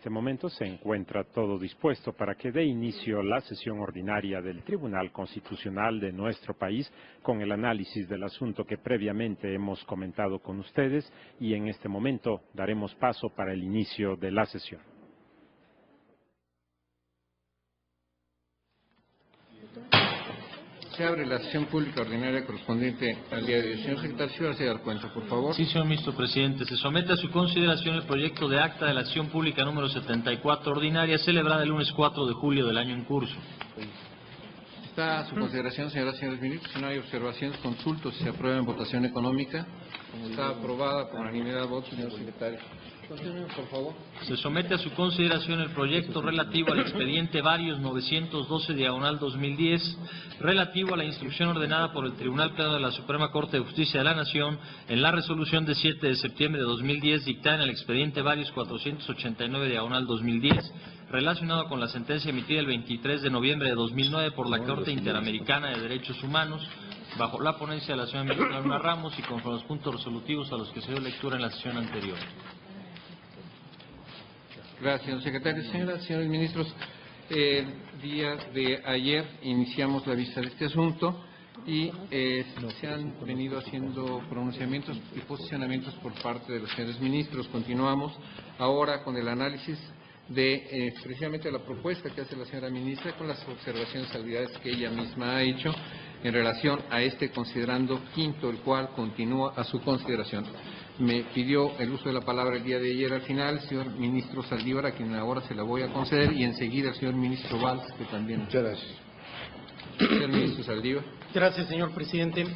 este momento se encuentra todo dispuesto para que dé inicio la sesión ordinaria del Tribunal Constitucional de nuestro país con el análisis del asunto que previamente hemos comentado con ustedes y en este momento daremos paso para el inicio de la sesión. Se abre la sesión pública ordinaria correspondiente al día de hoy. Señor secretario, ¿se da cuenta, por favor? Sí, señor ministro presidente. Se somete a su consideración el proyecto de acta de la sesión pública número 74 ordinaria celebrada el lunes 4 de julio del año en curso. Está a su consideración, señoras y señores ministros. Si no hay observaciones, consulto si se aprueba en votación económica. Está aprobada por unanimidad de votos, señor secretario. Continúe, por favor. Se somete a su consideración el proyecto relativo al expediente varios 912/2010, relativo a la instrucción ordenada por el Tribunal Pleno de la Suprema Corte de Justicia de la Nación en la resolución de 7 de septiembre de 2010 dictada en el expediente varios 489/2010, relacionado con la sentencia emitida el 23 de noviembre de 2009 por la Corte Interamericana de Derechos Humanos, bajo la ponencia de la señora ministra Luna Ramos y conforme a los puntos resolutivos a los que se dio lectura en la sesión anterior. Gracias, señor secretario. Señoras y señores ministros, el día de ayer iniciamos la vista de este asunto y se han venido haciendo pronunciamientos y posicionamientos por parte de los señores ministros. Continuamos ahora con el análisis de precisamente la propuesta que hace la señora ministra con las observaciones y salvedades que ella misma ha hecho en relación a este considerando quinto, el cual continúa a su consideración. Me pidió el uso de la palabra el día de ayer al final el señor ministro Saldívar, a quien ahora se la voy a conceder, y enseguida el señor ministro Valls, que también. Muchas gracias. Señor ministro Saldívar. Gracias, señor presidente.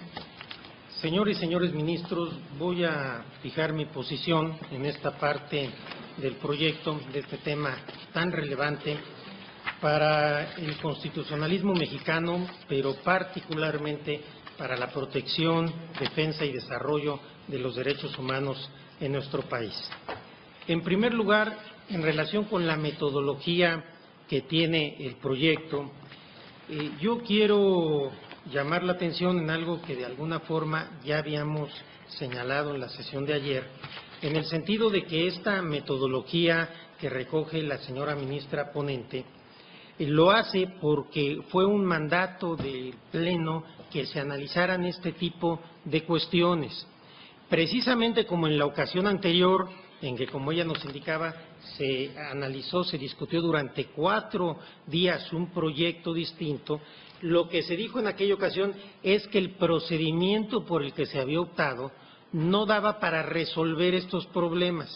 Señores y señores ministros, voy a fijar mi posición en esta parte del proyecto, de este tema tan relevante para el constitucionalismo mexicano, pero particularmente para la protección, defensa y desarrollo de los derechos humanos en nuestro país. En primer lugar, en relación con la metodología que tiene el proyecto, yo quiero llamar la atención en algo que de alguna forma ya habíamos señalado en la sesión de ayer, en el sentido de que esta metodología que recoge la señora ministra ponente lo hace porque fue un mandato del Pleno que se analizaran este tipo de cuestiones. Precisamente como en la ocasión anterior, en que, como ella nos indicaba, se analizó, se discutió durante 4 días un proyecto distinto, lo que se dijo en aquella ocasión es que el procedimiento por el que se había optado no daba para resolver estos problemas,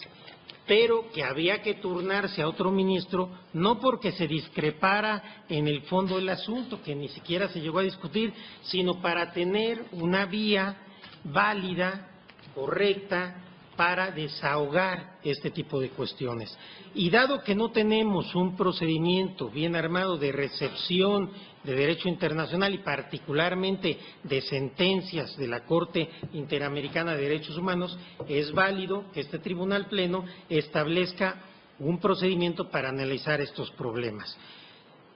pero que había que turnarse a otro ministro, no porque se discrepara en el fondo del asunto, que ni siquiera se llegó a discutir, sino para tener una vía válida, correcta, para desahogar este tipo de cuestiones. Y dado que no tenemos un procedimiento bien armado de recepción de derecho internacional y particularmente de sentencias de la Corte Interamericana de Derechos Humanos, es válido que este Tribunal Pleno establezca un procedimiento para analizar estos problemas.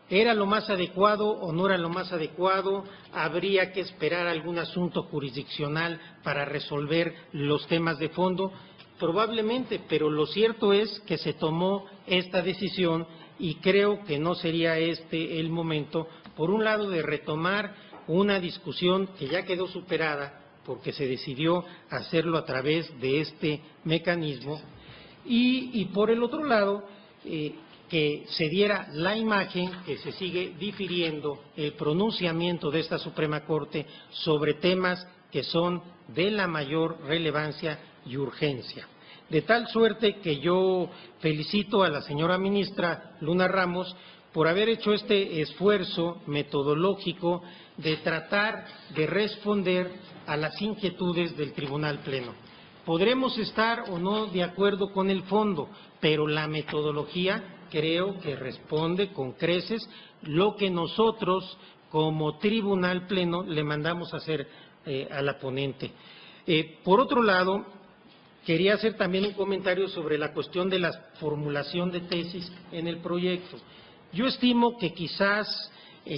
¿Era lo más adecuado o no era lo más adecuado? ¿Habría que esperar algún asunto jurisdiccional para resolver los temas de fondo? Probablemente, pero lo cierto es que se tomó esta decisión y creo que no sería este el momento, por un lado, de retomar una discusión que ya quedó superada porque se decidió hacerlo a través de este mecanismo y por el otro lado, que se diera la imagen que se sigue difiriendo el pronunciamiento de esta Suprema Corte sobre temas que son de la mayor relevancia y urgencia. De tal suerte que yo felicito a la señora ministra Luna Ramos por haber hecho este esfuerzo metodológico de tratar de responder a las inquietudes del Tribunal Pleno. Podremos estar o no de acuerdo con el fondo, pero la metodología creo que responde con creces lo que nosotros como Tribunal Pleno le mandamos a hacer a la ponente. Por otro lado, quería hacer también un comentario sobre la cuestión de la formulación de tesis en el proyecto. Yo estimo que quizás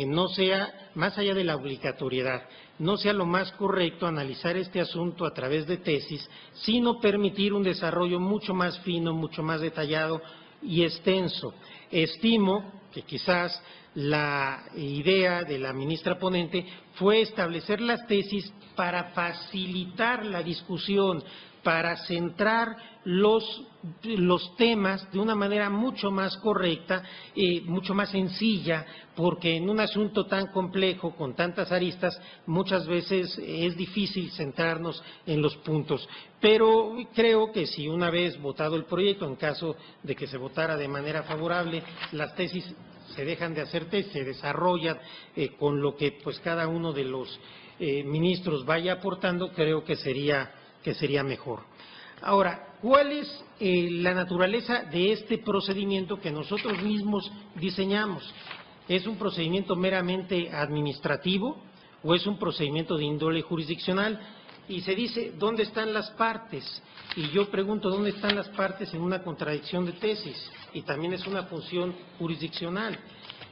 no sea, más allá de la obligatoriedad, no sea lo más correcto analizar este asunto a través de tesis, sino permitir un desarrollo mucho más fino, mucho más detallado, y extenso. Estimo que quizás la idea de la ministra ponente fue establecer las tesis para facilitar la discusión, para centrar los temas de una manera mucho más correcta, mucho más sencilla, porque en un asunto tan complejo, con tantas aristas, muchas veces es difícil centrarnos en los puntos. Pero creo que si una vez votado el proyecto, en caso de que se votara de manera favorable, las tesis se dejan de hacer tesis, se desarrollan con lo que pues cada uno de los ministros vaya aportando, creo que sería mejor. Ahora, ¿cuál es la naturaleza de este procedimiento que nosotros mismos diseñamos? ¿Es un procedimiento meramente administrativo o es un procedimiento de índole jurisdiccional? Y se dice, ¿dónde están las partes? Y yo pregunto, ¿dónde están las partes en una contradicción de tesis? Y también es una función jurisdiccional.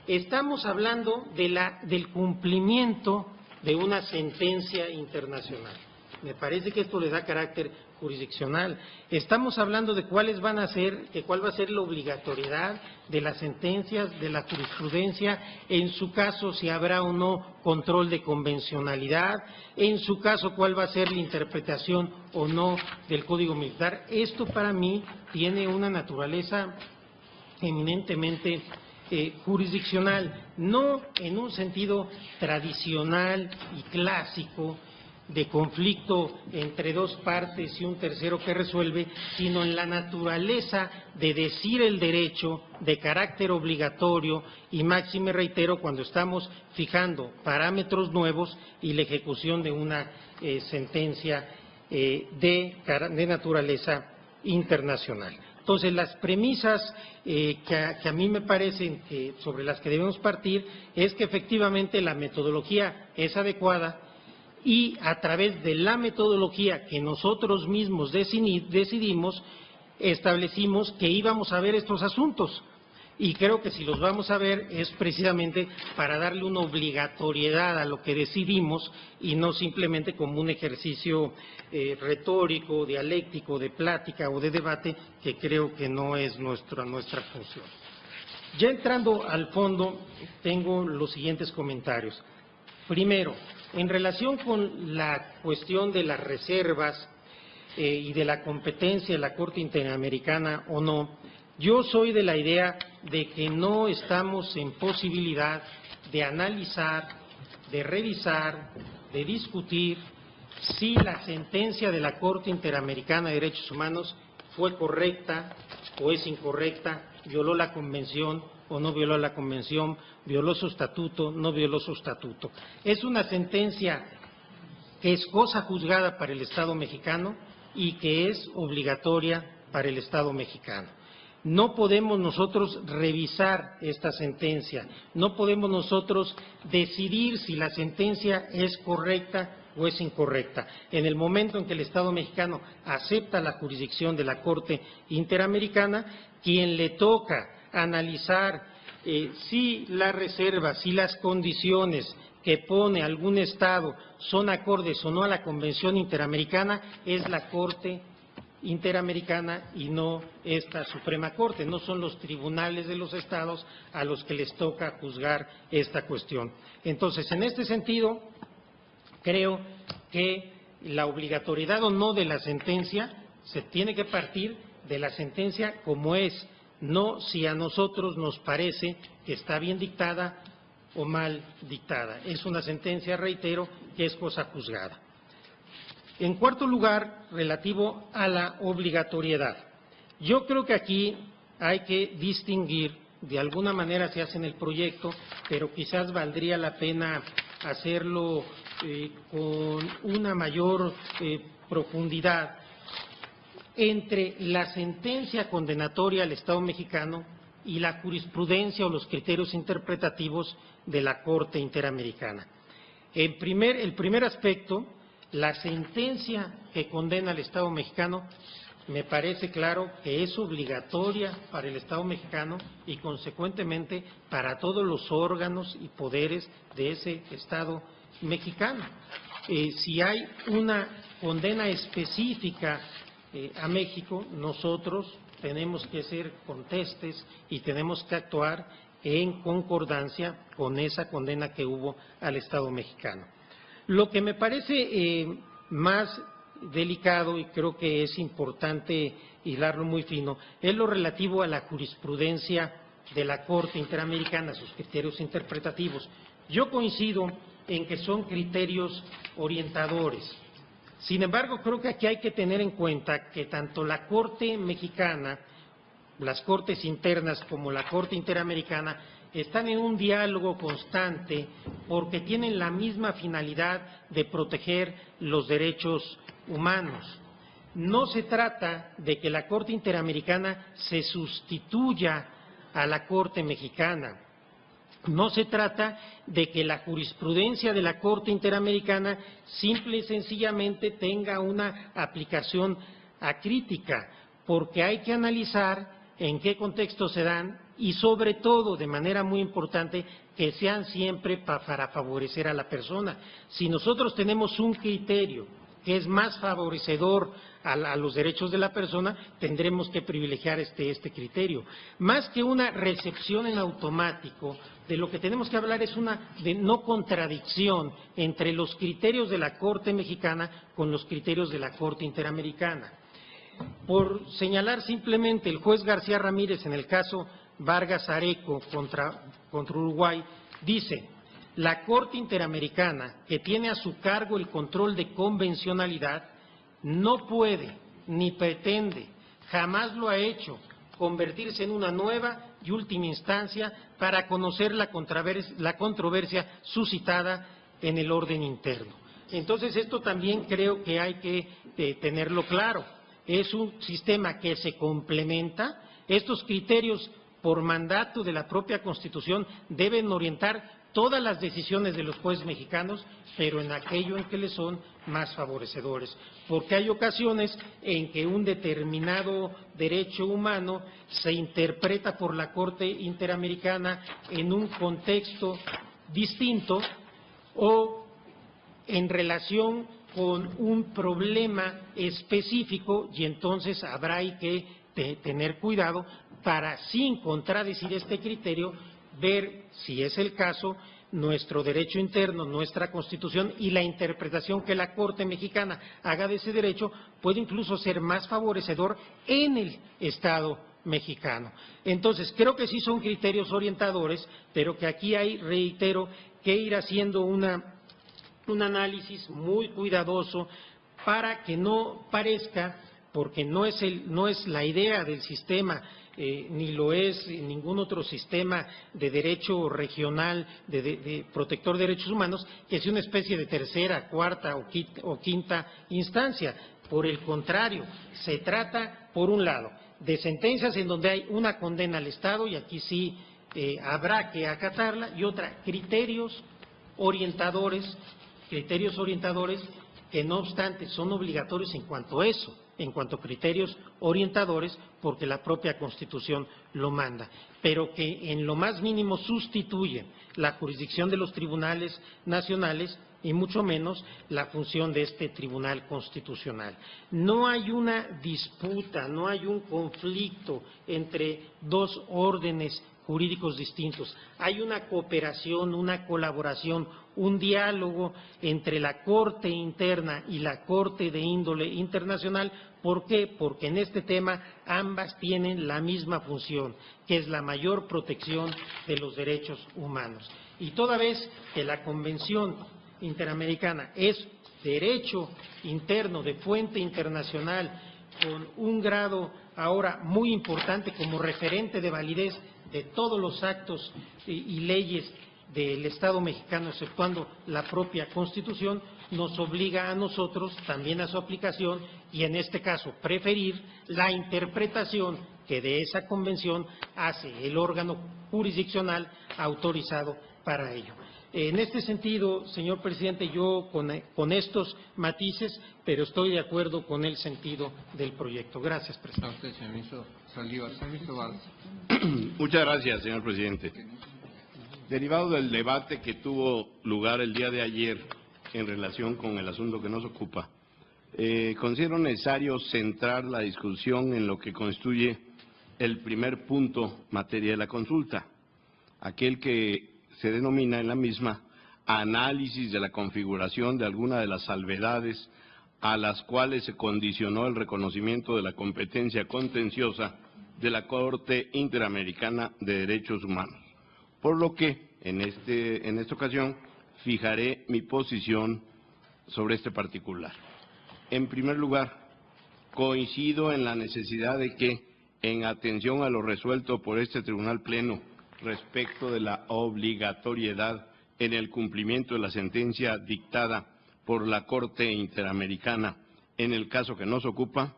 Estamos hablando del cumplimiento de una sentencia internacional. Me parece que esto le da carácter jurisdiccional. Estamos hablando de cuál va a ser la obligatoriedad de las sentencias, de la jurisprudencia, en su caso si habrá o no control de convencionalidad, en su caso cuál va a ser la interpretación o no del Código Militar. Esto para mí tiene una naturaleza eminentemente jurisdiccional, no en un sentido tradicional y clásico de conflicto entre dos partes y un tercero que resuelve, sino en la naturaleza de decir el derecho de carácter obligatorio y máxime reitero cuando estamos fijando parámetros nuevos y la ejecución de una sentencia de naturaleza internacional. Entonces, las premisas que a mí me parecen sobre las que debemos partir es que efectivamente la metodología es adecuada y a través de la metodología que nosotros mismos decidimos, establecimos que íbamos a ver estos asuntos. Y creo que si los vamos a ver es precisamente para darle una obligatoriedad a lo que decidimos y no simplemente como un ejercicio retórico, dialéctico, de plática o de debate, que creo que no es nuestra función. Ya entrando al fondo, tengo los siguientes comentarios. Primero, en relación con la cuestión de las reservas y de la competencia de la Corte Interamericana o no, yo soy de la idea de que no estamos en posibilidad de analizar, de revisar, de discutir si la sentencia de la Corte Interamericana de Derechos Humanos fue correcta o es incorrecta, violó la Convención o no violó la Convención, violó su estatuto, no violó su estatuto. Es una sentencia que es cosa juzgada para el Estado mexicano y que es obligatoria para el Estado mexicano. No podemos nosotros revisar esta sentencia, no podemos nosotros decidir si la sentencia es correcta o es incorrecta. En el momento en que el Estado mexicano acepta la jurisdicción de la Corte Interamericana, quien le toca analizar si las reservas, si las condiciones que pone algún Estado son acordes o no a la Convención Interamericana, es la Corte Interamericana y no esta Suprema Corte, no son los tribunales de los estados a los que les toca juzgar esta cuestión. Entonces, en este sentido, creo que la obligatoriedad o no de la sentencia se tiene que partir de la sentencia como es, no si a nosotros nos parece que está bien dictada o mal dictada. Es una sentencia, reitero, que es cosa juzgada. En cuarto lugar, relativo a la obligatoriedad. Yo creo que aquí hay que distinguir, de alguna manera se hace en el proyecto, pero quizás valdría la pena hacerlo con una mayor profundidad, entre la sentencia condenatoria al Estado mexicano y la jurisprudencia o los criterios interpretativos de la Corte Interamericana. El primer aspecto, la sentencia que condena al Estado mexicano, me parece claro que es obligatoria para el Estado mexicano y consecuentemente para todos los órganos y poderes de ese Estado mexicano. Si hay una condena específica a México, nosotros tenemos que ser contestes y tenemos que actuar en concordancia con esa condena que hubo al Estado mexicano. Lo que me parece más delicado, y creo que es importante hilarlo muy fino, es lo relativo a la jurisprudencia de la Corte Interamericana, sus criterios interpretativos. Yo coincido en que son criterios orientadores. Sin embargo, creo que aquí hay que tener en cuenta que tanto la Corte mexicana, las Cortes internas como la Corte Interamericana están en un diálogo constante porque tienen la misma finalidad de proteger los derechos humanos. No se trata de que la Corte Interamericana se sustituya a la Corte mexicana. No se trata de que la jurisprudencia de la Corte Interamericana simple y sencillamente tenga una aplicación acrítica, porque hay que analizar en qué contexto se dan y sobre todo, de manera muy importante, que sean siempre para favorecer a la persona. Si nosotros tenemos un criterio que es más favorecedor a los derechos de la persona, tendremos que privilegiar este criterio. Más que una recepción en automático, de lo que tenemos que hablar es una de no contradicción entre los criterios de la Corte mexicana con los criterios de la Corte Interamericana. Por señalar simplemente, el juez García Ramírez en el caso Vargas Areco contra Uruguay dice: la Corte Interamericana, que tiene a su cargo el control de convencionalidad, no puede ni pretende, jamás lo ha hecho, convertirse en una nueva y última instancia para conocer la controversia suscitada en el orden interno. Entonces, esto también creo que hay que tenerlo claro. Es un sistema que se complementa. Estos criterios, por mandato de la propia Constitución, deben orientar todas las decisiones de los jueces mexicanos, pero en aquello en que les son más favorecedores. Porque hay ocasiones en que un determinado derecho humano se interpreta por la Corte Interamericana en un contexto distinto o en relación con un problema específico, y entonces habrá que tener cuidado para, sin contradecir este criterio, ver, si es el caso, nuestro derecho interno, nuestra Constitución y la interpretación que la Corte mexicana haga de ese derecho puede incluso ser más favorecedor en el Estado mexicano. Entonces, creo que sí son criterios orientadores, pero que aquí hay, reitero, que ir haciendo un análisis muy cuidadoso para que no parezca, porque no es la idea del sistema, ni lo es ningún otro sistema de derecho regional de protector de derechos humanos, que sea una especie de tercera, cuarta o quinta instancia. Por el contrario, se trata, por un lado, de sentencias en donde hay una condena al Estado, y aquí sí habrá que acatarla, y otra, criterios orientadores que no obstante son obligatorios en cuanto a eso, en cuanto a criterios orientadores, porque la propia Constitución lo manda, pero que en lo más mínimo sustituyen la jurisdicción de los tribunales nacionales y mucho menos la función de este Tribunal Constitucional. No hay una disputa, no hay un conflicto entre dos órdenes jurídicos distintos. Hay una cooperación, una colaboración, un diálogo entre la Corte interna y la Corte de índole internacional. ¿Por qué? Porque en este tema ambas tienen la misma función, que es la mayor protección de los derechos humanos. Y toda vez que la Convención Interamericana es derecho interno de fuente internacional con un grado ahora muy importante como referente de validez de todos los actos y leyes del Estado mexicano, exceptuando la propia Constitución, nos obliga a nosotros también a su aplicación y, en este caso, preferir la interpretación que de esa convención hace el órgano jurisdiccional autorizado para ello. En este sentido, señor presidente, yo con estos matices, pero estoy de acuerdo con el sentido del proyecto. Gracias, presidente. A usted, señor ministro Saldívar. Señor ministro Vargas. Muchas gracias, señor presidente. Derivado del debate que tuvo lugar el día de ayer en relación con el asunto que nos ocupa, considero necesario centrar la discusión en lo que constituye el primer punto materia de la consulta, aquel que se denomina en la misma análisis de la configuración de alguna de las salvedades a las cuales se condicionó el reconocimiento de la competencia contenciosa de la Corte Interamericana de Derechos Humanos. Por lo que, en esta ocasión, fijaré mi posición sobre este particular. En primer lugar, coincido en la necesidad de que, en atención a lo resuelto por este Tribunal Pleno respecto de la obligatoriedad en el cumplimiento de la sentencia dictada por la Corte Interamericana en el caso que nos ocupa,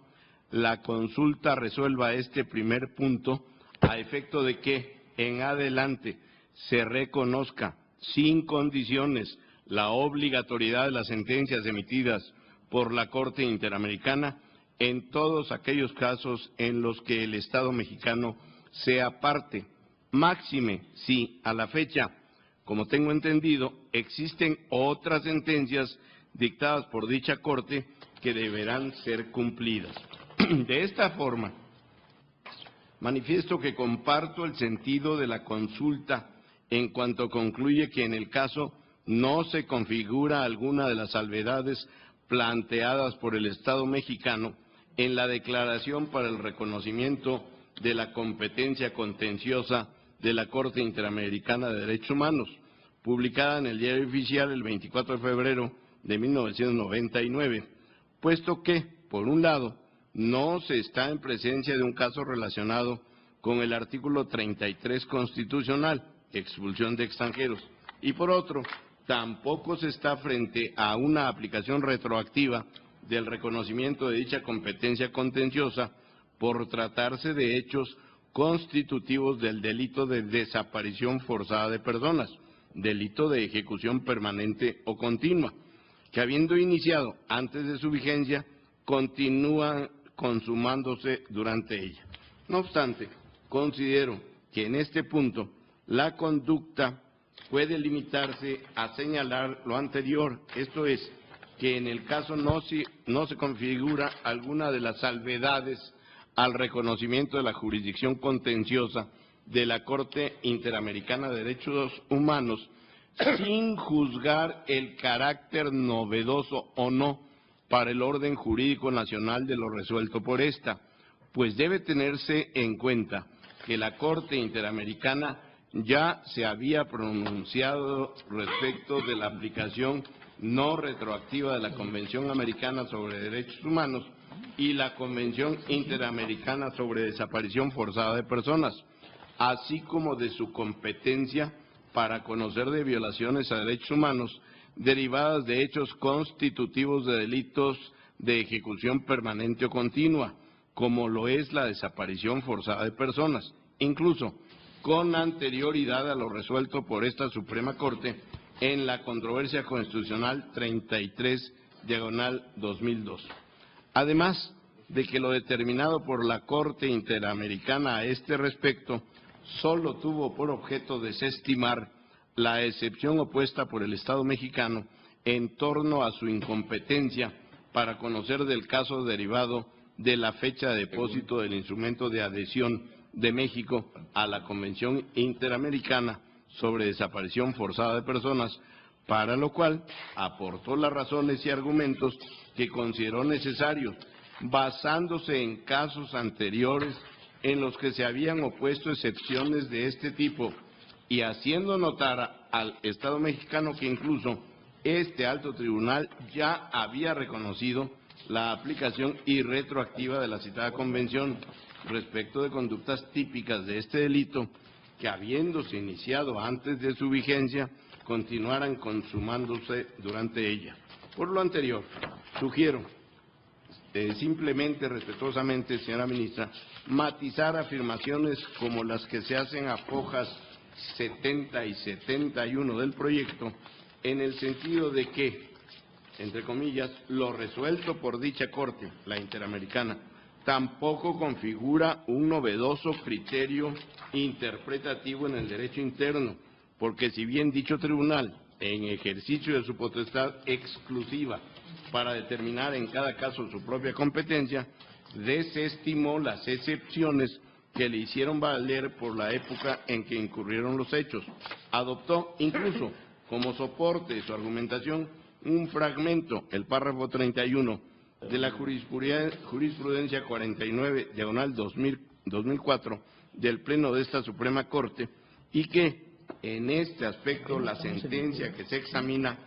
la consulta resuelva este primer punto a efecto de que en adelante se reconozca sin condiciones la obligatoriedad de las sentencias emitidas por la Corte Interamericana en todos aquellos casos en los que el Estado mexicano sea parte, máxime si a la fecha, como tengo entendido, existen otras sentencias dictadas por dicha Corte que deberán ser cumplidas. De esta forma, manifiesto que comparto el sentido de la consulta en cuanto concluye que en el caso no se configura alguna de las salvedades planteadas por el Estado mexicano en la declaración para el reconocimiento de la competencia contenciosa de la Corte Interamericana de Derechos Humanos, publicada en el Diario Oficial el 24 de febrero de 1999, puesto que, por un lado, no se está en presencia de un caso relacionado con el artículo 33 constitucional, expulsión de extranjeros, y por otro, tampoco se está frente a una aplicación retroactiva del reconocimiento de dicha competencia contenciosa por tratarse de hechos constitutivos del delito de desaparición forzada de personas, delito de ejecución permanente o continua, que habiendo iniciado antes de su vigencia, continúan consumándose durante ella. No obstante, considero que en este punto la conducta puede limitarse a señalar lo anterior, esto es, que en el caso no se configura alguna de las salvedades al reconocimiento de la jurisdicción contenciosa de la Corte Interamericana de Derechos Humanos, sin juzgar el carácter novedoso o no para el orden jurídico nacional de lo resuelto por esta, pues debe tenerse en cuenta que la Corte Interamericana ya se había pronunciado respecto de la aplicación no retroactiva de la Convención Americana sobre Derechos Humanos y la Convención Interamericana sobre Desaparición Forzada de Personas, así como de su competencia para conocer de violaciones a derechos humanos derivadas de hechos constitutivos de delitos de ejecución permanente o continua, como lo es la desaparición forzada de personas, incluso con anterioridad a lo resuelto por esta Suprema Corte en la controversia constitucional 33/2002. Además de que lo determinado por la Corte Interamericana a este respecto solo tuvo por objeto desestimar la excepción opuesta por el Estado mexicano en torno a su incompetencia para conocer del caso derivado de la fecha de depósito del instrumento de adhesión de México a la Convención Interamericana sobre Desaparición Forzada de Personas, para lo cual aportó las razones y argumentos que consideró necesarios, basándose en casos anteriores en los que se habían opuesto excepciones de este tipo y haciendo notar al Estado mexicano que incluso este alto tribunal ya había reconocido la aplicación irretroactiva de la citada convención respecto de conductas típicas de este delito que, habiéndose iniciado antes de su vigencia, continuaran consumándose durante ella. Por lo anterior, sugiero simplemente, respetuosamente, señora ministra, matizar afirmaciones como las que se hacen a hojas 70 y 71 del proyecto, en el sentido de que, entre comillas, lo resuelto por dicha Corte, la Interamericana, tampoco configura un novedoso criterio interpretativo en el derecho interno, porque si bien dicho tribunal, en ejercicio de su potestad exclusiva para determinar en cada caso su propia competencia, desestimó las excepciones que le hicieron valer por la época en que incurrieron los hechos. Adoptó incluso como soporte de su argumentación un fragmento, el párrafo 31, de la jurisprudencia 49/2004 del Pleno de esta Suprema Corte, y que en este aspecto la sentencia que se examina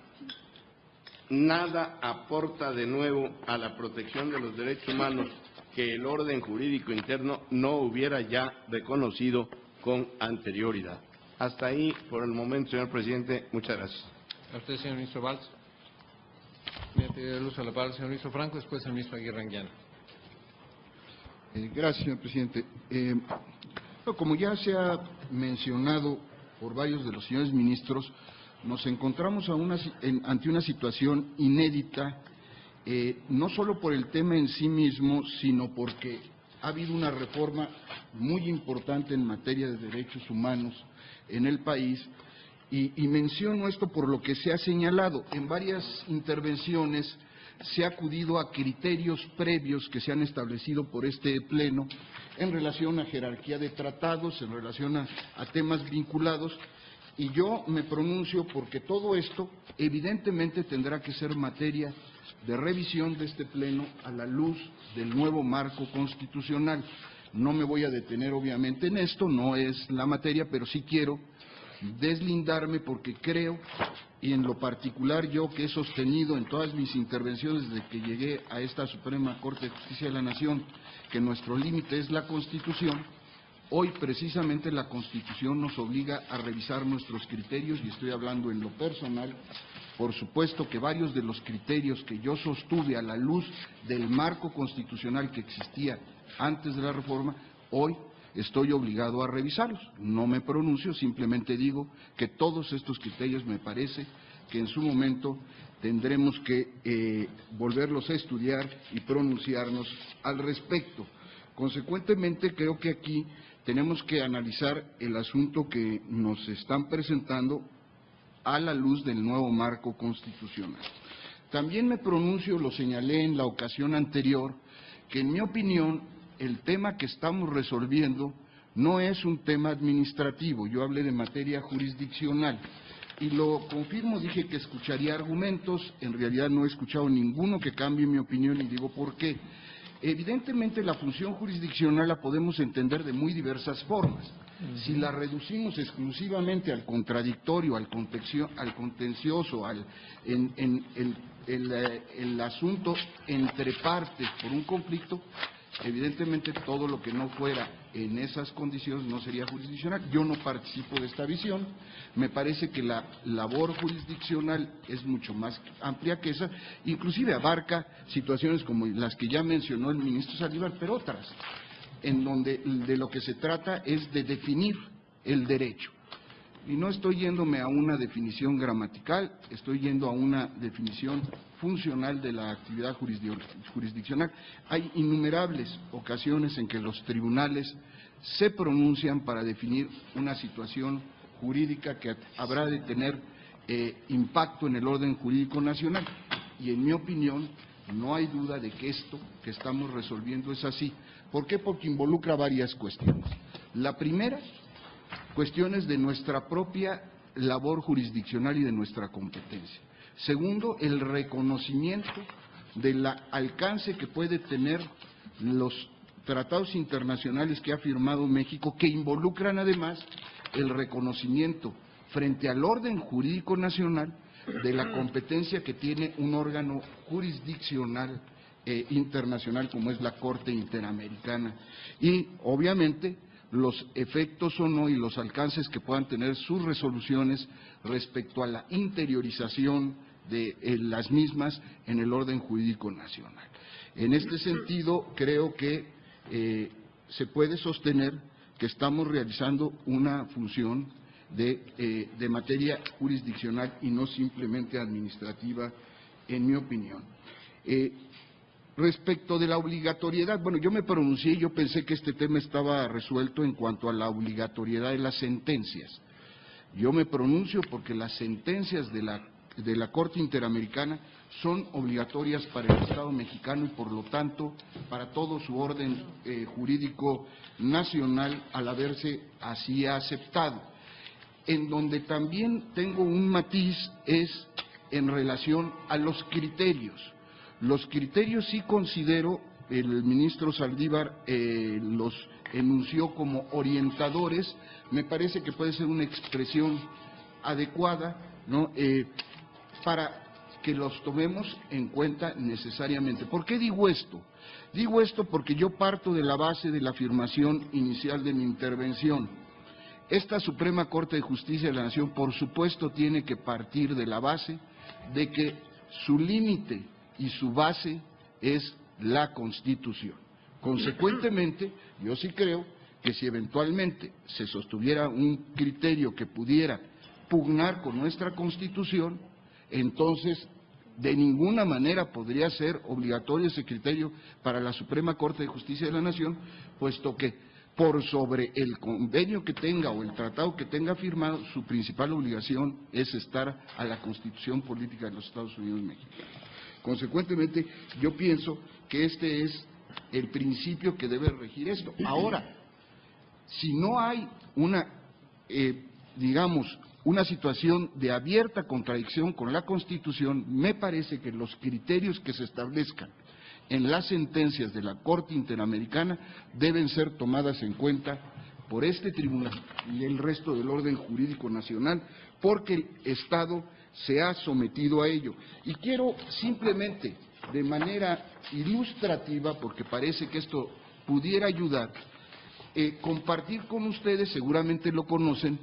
nada aporta de nuevo a la protección de los derechos humanos que el orden jurídico interno no hubiera ya reconocido con anterioridad. Hasta ahí por el momento, señor presidente. Muchas gracias. A usted, señor ministro Valls. Me pide el uso de la palabra el señor ministro Franco, después el ministro Aguirre Anguiano. Gracias, señor presidente. Como ya se ha mencionado por varios de los señores ministros, nos encontramos ante una situación inédita, no solo por el tema en sí mismo, sino porque ha habido una reforma muy importante en materia de derechos humanos en el país, y menciono esto por lo que se ha señalado. En varias intervenciones se ha acudido a criterios previos que se han establecido por este Pleno en relación a jerarquía de tratados, en relación a temas vinculados, y yo me pronuncio porque todo esto evidentemente tendrá que ser materia de revisión de este Pleno a la luz del nuevo marco constitucional. No me voy a detener obviamente en esto, no es la materia, pero sí quiero deslindarme porque creo, y en lo particular yo que he sostenido en todas mis intervenciones desde que llegué a esta Suprema Corte de Justicia de la Nación, que nuestro límite es la Constitución. Hoy precisamente la Constitución nos obliga a revisar nuestros criterios, y estoy hablando en lo personal. Por supuesto que varios de los criterios que yo sostuve a la luz del marco constitucional que existía antes de la reforma, hoy estoy obligado a revisarlos. No me pronuncio, simplemente digo que todos estos criterios me parece que en su momento tendremos que volverlos a estudiar y pronunciarnos al respecto. Consecuentemente, creo que aquí tenemos que analizar el asunto que nos están presentando a la luz del nuevo marco constitucional. También me pronuncio, lo señalé en la ocasión anterior, que en mi opinión el tema que estamos resolviendo no es un tema administrativo. Yo hablé de materia jurisdiccional y lo confirmo, dije que escucharía argumentos, en realidad no he escuchado ninguno que cambie mi opinión y digo por qué. Evidentemente la función jurisdiccional la podemos entender de muy diversas formas. Si la reducimos exclusivamente al contradictorio, al contencioso, el asunto entre partes por un conflicto, evidentemente todo lo que no fuera en esas condiciones no sería jurisdiccional. Yo no participo de esta visión. Me parece que la labor jurisdiccional es mucho más amplia que esa, inclusive abarca situaciones como las que ya mencionó el ministro Saldívar, pero otras, en donde de lo que se trata es de definir el derecho. Y no estoy yéndome a una definición gramatical, estoy yendo a una definición funcional de la actividad jurisdiccional. Hay innumerables ocasiones en que los tribunales se pronuncian para definir una situación jurídica que habrá de tener impacto en el orden jurídico nacional. Y en mi opinión, no hay duda de que esto que estamos resolviendo es así. ¿Por qué? Porque involucra varias cuestiones. La primera, cuestiones de nuestra propia labor jurisdiccional y de nuestra competencia. Segundo, el reconocimiento del alcance que puede tener los tratados internacionales que ha firmado México, que involucran además el reconocimiento frente al orden jurídico nacional de la competencia que tiene un órgano jurisdiccional internacional como es la Corte Interamericana. Y obviamente los efectos o no y los alcances que puedan tener sus resoluciones respecto a la interiorización de las mismas en el orden jurídico nacional. En este sentido, creo que se puede sostener que estamos realizando una función de materia jurisdiccional y no simplemente administrativa, en mi opinión. Respecto de la obligatoriedad, bueno, yo me pronuncié, yo pensé que este tema estaba resuelto en cuanto a la obligatoriedad de las sentencias. Yo me pronuncio porque las sentencias de la de la Corte Interamericana son obligatorias para el Estado mexicano y, por lo tanto, para todo su orden jurídico nacional al haberse así aceptado. En donde también tengo un matiz es en relación a los criterios. Los criterios sí considero, el ministro Saldívar los enunció como orientadores, me parece que puede ser una expresión adecuada, ¿no?, para que los tomemos en cuenta necesariamente. ¿Por qué digo esto? Digo esto porque yo parto de la base de la afirmación inicial de mi intervención. Esta Suprema Corte de Justicia de la Nación, por supuesto, tiene que partir de la base de que su límite y su base es la Constitución. Consecuentemente, yo sí creo que si eventualmente se sostuviera un criterio que pudiera pugnar con nuestra Constitución, entonces de ninguna manera podría ser obligatorio ese criterio para la Suprema Corte de Justicia de la Nación, puesto que por sobre el convenio que tenga o el tratado que tenga firmado, su principal obligación es estar a la Constitución Política de los Estados Unidos mexicanos. Consecuentemente, yo pienso que este es el principio que debe regir esto. Ahora, si no hay una, digamos, una situación de abierta contradicción con la Constitución, me parece que los criterios que se establezcan en las sentencias de la Corte Interamericana deben ser tomadas en cuenta por este tribunal y el resto del orden jurídico nacional, porque el Estado se ha sometido a ello. Y quiero simplemente, de manera ilustrativa, porque parece que esto pudiera ayudar, compartir con ustedes, seguramente lo conocen,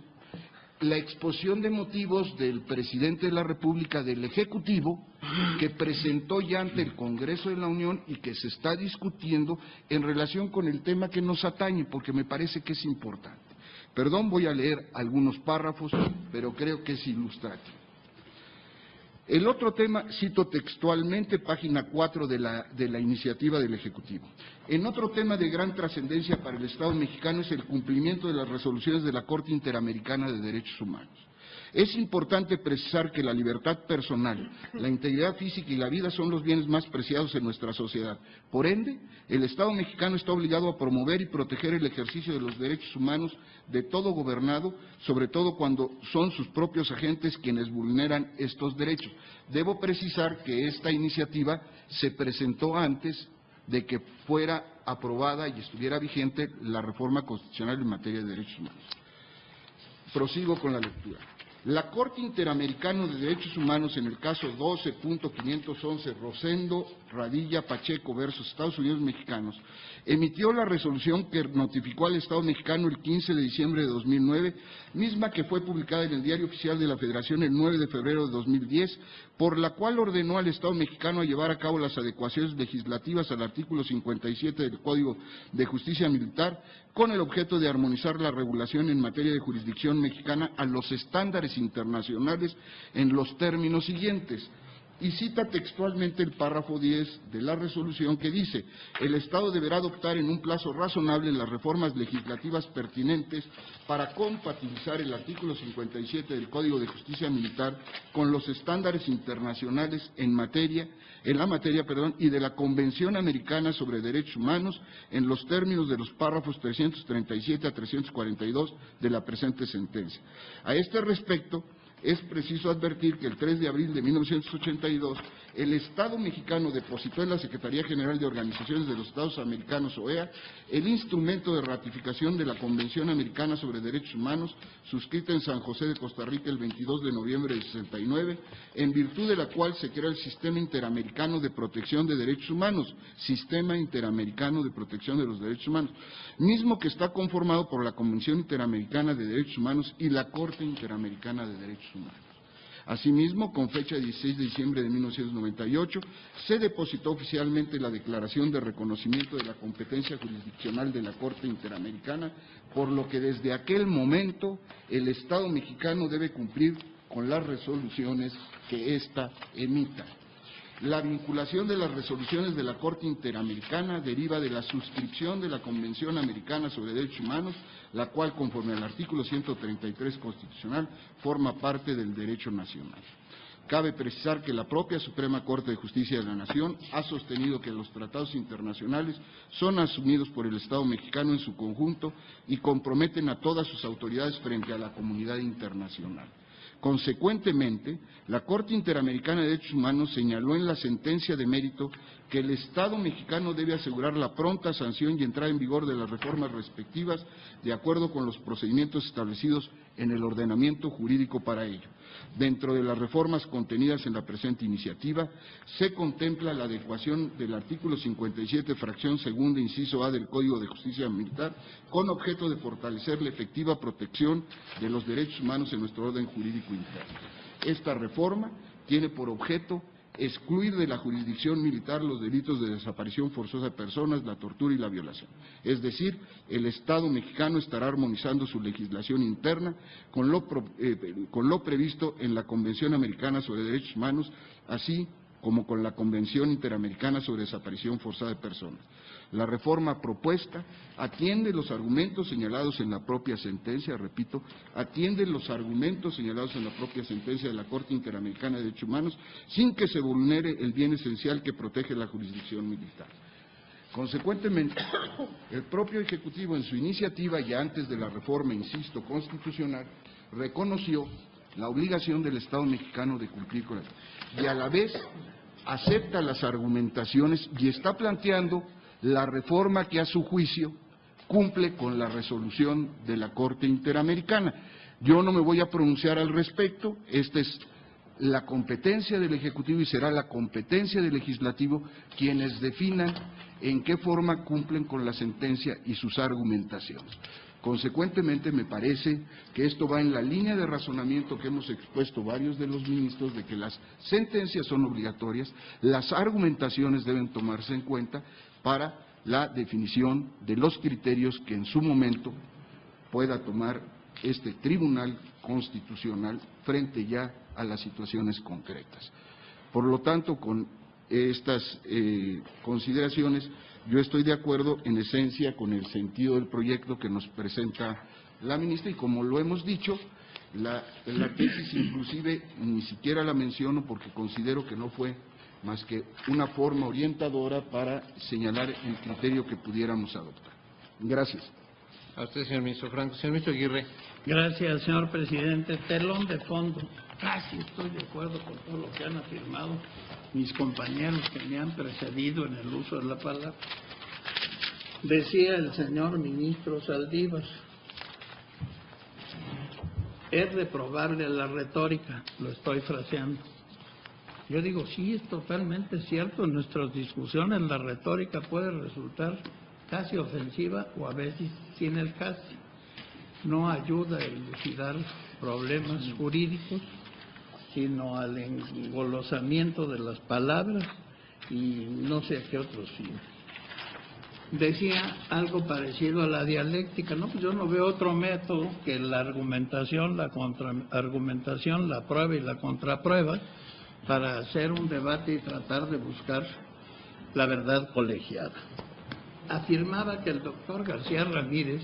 la exposición de motivos del presidente de la República, del Ejecutivo, que presentó ya ante el Congreso de la Unión y que se está discutiendo en relación con el tema que nos atañe, porque me parece que es importante. Perdón, voy a leer algunos párrafos, pero creo que es ilustrativo. El otro tema, cito textualmente, página 4 de la iniciativa del Ejecutivo. En otro tema de gran trascendencia para el Estado mexicano es el cumplimiento de las resoluciones de la Corte Interamericana de Derechos Humanos. Es importante precisar que la libertad personal, la integridad física y la vida son los bienes más preciados en nuestra sociedad. Por ende, el Estado mexicano está obligado a promover y proteger el ejercicio de los derechos humanos de todo gobernado, sobre todo cuando son sus propios agentes quienes vulneran estos derechos. Debo precisar que esta iniciativa se presentó antes de que fuera aprobada y estuviera vigente la reforma constitucional en materia de derechos humanos. Prosigo con la lectura. La Corte Interamericana de Derechos Humanos, en el caso 12.511, Rosendo Radilla Pacheco versus Estados Unidos Mexicanos, emitió la resolución que notificó al Estado mexicano el 15 de diciembre de 2009, misma que fue publicada en el Diario Oficial de la Federación el 9 de febrero de 2010, por la cual ordenó al Estado mexicano a llevar a cabo las adecuaciones legislativas al artículo 57 del Código de Justicia Militar, con el objeto de armonizar la regulación en materia de jurisdicción mexicana a los estándares internacionales en los términos siguientes. Y cita textualmente el párrafo 10 de la resolución que dice: el Estado deberá adoptar en un plazo razonable las reformas legislativas pertinentes para compatibilizar el artículo 57 del Código de Justicia Militar con los estándares internacionales en la materia y de la Convención Americana sobre Derechos Humanos en los términos de los párrafos 337 a 342 de la presente sentencia. A este respecto, es preciso advertir que el 3 de abril de 1982 el Estado mexicano depositó en la Secretaría General de Organizaciones de los Estados Americanos, OEA, el instrumento de ratificación de la Convención Americana sobre Derechos Humanos, suscrita en San José de Costa Rica el 22 de noviembre de 69, en virtud de la cual se crea el Sistema Interamericano de Protección de Derechos Humanos, Sistema Interamericano de Protección de los Derechos Humanos, mismo que está conformado por la Convención Interamericana de Derechos Humanos y la Corte Interamericana de Derechos Humanos. Asimismo, con fecha 16 de diciembre de 1998, se depositó oficialmente la Declaración de Reconocimiento de la Competencia Jurisdiccional de la Corte Interamericana, por lo que desde aquel momento el Estado mexicano debe cumplir con las resoluciones que ésta emita. La vinculación de las resoluciones de la Corte Interamericana deriva de la suscripción de la Convención Americana sobre Derechos Humanos, la cual, conforme al artículo 133 constitucional, forma parte del derecho nacional. Cabe precisar que la propia Suprema Corte de Justicia de la Nación ha sostenido que los tratados internacionales son asumidos por el Estado mexicano en su conjunto y comprometen a todas sus autoridades frente a la comunidad internacional. Consecuentemente, la Corte Interamericana de Derechos Humanos señaló en la sentencia de mérito que el Estado mexicano debe asegurar la pronta sanción y entrada en vigor de las reformas respectivas de acuerdo con los procedimientos establecidos en el ordenamiento jurídico para ello. Dentro de las reformas contenidas en la presente iniciativa, se contempla la adecuación del artículo 57, fracción segunda, inciso A del Código de Justicia Militar, con objeto de fortalecer la efectiva protección de los derechos humanos en nuestro orden jurídico interno. Esta reforma tiene por objeto excluir de la jurisdicción militar los delitos de desaparición forzosa de personas, la tortura y la violación. Es decir, el Estado mexicano estará armonizando su legislación interna con lo previsto en la Convención Americana sobre Derechos Humanos, así como con la Convención Interamericana sobre Desaparición Forzada de Personas. La reforma propuesta atiende los argumentos señalados en la propia sentencia, repito, atiende los argumentos señalados en la propia sentencia de la Corte Interamericana de Derechos Humanos, sin que se vulnere el bien esencial que protege la jurisdicción militar. Consecuentemente, el propio Ejecutivo en su iniciativa y antes de la reforma, insisto, constitucional, reconoció la obligación del Estado mexicano de cumplir con esto y a la vez acepta las argumentaciones y está planteando la reforma que a su juicio cumple con la resolución de la Corte Interamericana. Yo no me voy a pronunciar al respecto, esta es la competencia del Ejecutivo y será la competencia del Legislativo quienes definan en qué forma cumplen con la sentencia y sus argumentaciones. Consecuentemente, me parece que esto va en la línea de razonamiento que hemos expuesto varios de los ministros de que las sentencias son obligatorias, las argumentaciones deben tomarse en cuenta para la definición de los criterios que en su momento pueda tomar este Tribunal Constitucional frente ya a las situaciones concretas. Por lo tanto, con estas consideraciones, yo estoy de acuerdo en esencia con el sentido del proyecto que nos presenta la ministra y como lo hemos dicho, la tesis inclusive ni siquiera la menciono porque considero que no fue más que una forma orientadora para señalar el criterio que pudiéramos adoptar. Gracias. A usted, señor ministro Franco. Señor ministro Aguirre. Gracias, señor presidente. Telón de fondo. Casi estoy de acuerdo con todo lo que han afirmado mis compañeros que me han precedido en el uso de la palabra. Decía el señor ministro Saldívar, es reprobable la retórica, lo estoy fraseando. Yo digo, sí, es totalmente cierto, en nuestras discusiones la retórica puede resultar casi ofensiva o a veces sin el casi. No ayuda a elucidar problemas jurídicos, sino al engolosamiento de las palabras y no sé a qué otros fines. Decía algo parecido a la dialéctica, ¿no? Pues yo no veo otro método que la argumentación, la contraargumentación, la prueba y la contraprueba para hacer un debate y tratar de buscar la verdad colegiada. Afirmaba que el doctor García Ramírez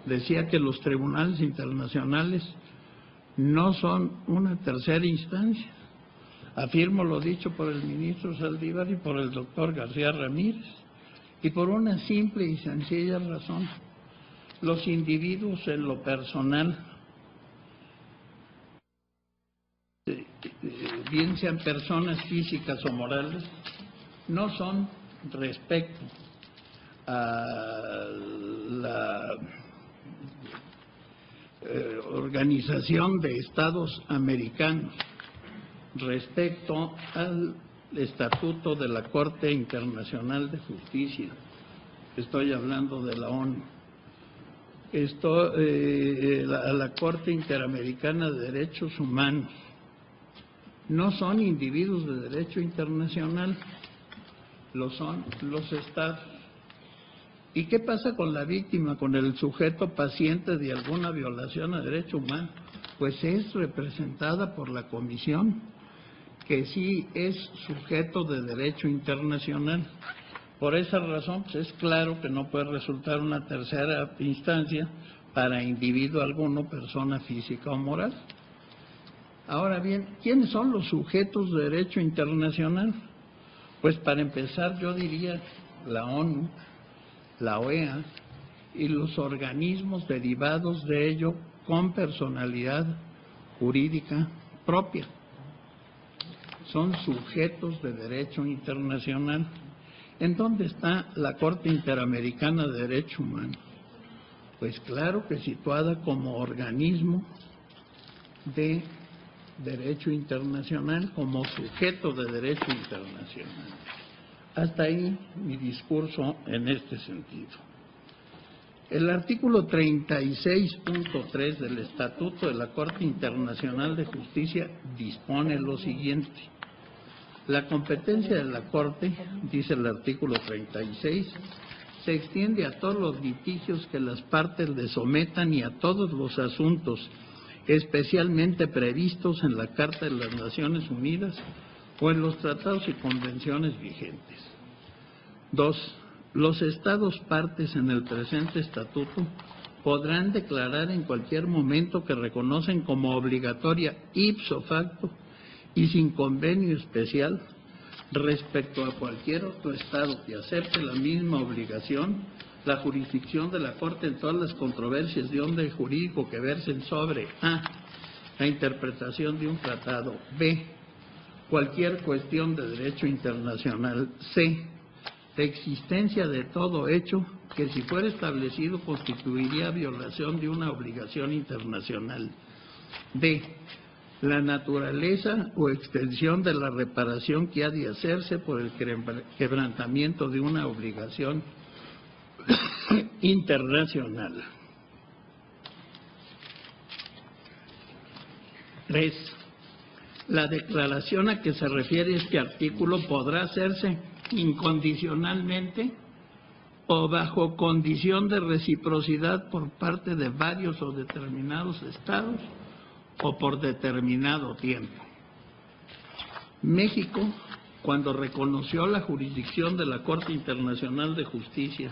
decía que los tribunales internacionales no son una tercera instancia. Afirmo lo dicho por el ministro Saldívar y por el doctor García Ramírez, y por una simple y sencilla razón. Los individuos en lo personal, bien sean personas físicas o morales, no son respecto a la Organización de Estados Americanos, respecto al Estatuto de la Corte Internacional de Justicia. Estoy hablando de la ONU. A la Corte Interamericana de Derechos Humanos. No son individuos de derecho internacional, lo son los estados. ¿Y qué pasa con la víctima, con el sujeto paciente de alguna violación a derecho humano? Pues es representada por la Comisión, que sí es sujeto de derecho internacional. Por esa razón, pues es claro que no puede resultar una tercera instancia para individuo alguno, persona física o moral. Ahora bien, ¿quiénes son los sujetos de derecho internacional? Pues para empezar yo diría la ONU, la OEA y los organismos derivados de ello con personalidad jurídica propia. Son sujetos de derecho internacional. ¿En dónde está la Corte Interamericana de Derechos Humanos? Pues claro que situada como organismo de derecho internacional, como sujeto de derecho internacional. Hasta ahí mi discurso en este sentido. El artículo 36.3 del Estatuto de la Corte Internacional de Justicia dispone lo siguiente. La competencia de la Corte, dice el artículo 36, se extiende a todos los litigios que las partes le sometan y a todos los asuntos especialmente previstos en la Carta de las Naciones Unidas o en los tratados y convenciones vigentes. 2. Los Estados partes en el presente estatuto podrán declarar en cualquier momento que reconocen como obligatoria ipso facto y sin convenio especial respecto a cualquier otro Estado que acepte la misma obligación, la jurisdicción de la Corte en todas las controversias de orden jurídico que versen sobre a. la interpretación de un tratado, b. cualquier cuestión de derecho internacional, c. la existencia de todo hecho que si fuera establecido constituiría violación de una obligación internacional, d. la naturaleza o extensión de la reparación que ha de hacerse por el quebrantamiento de una obligación internacional. 3. La declaración a que se refiere este artículo podrá hacerse incondicionalmente o bajo condición de reciprocidad por parte de varios o determinados estados o por determinado tiempo. México, cuando reconoció la jurisdicción de la Corte Internacional de Justicia,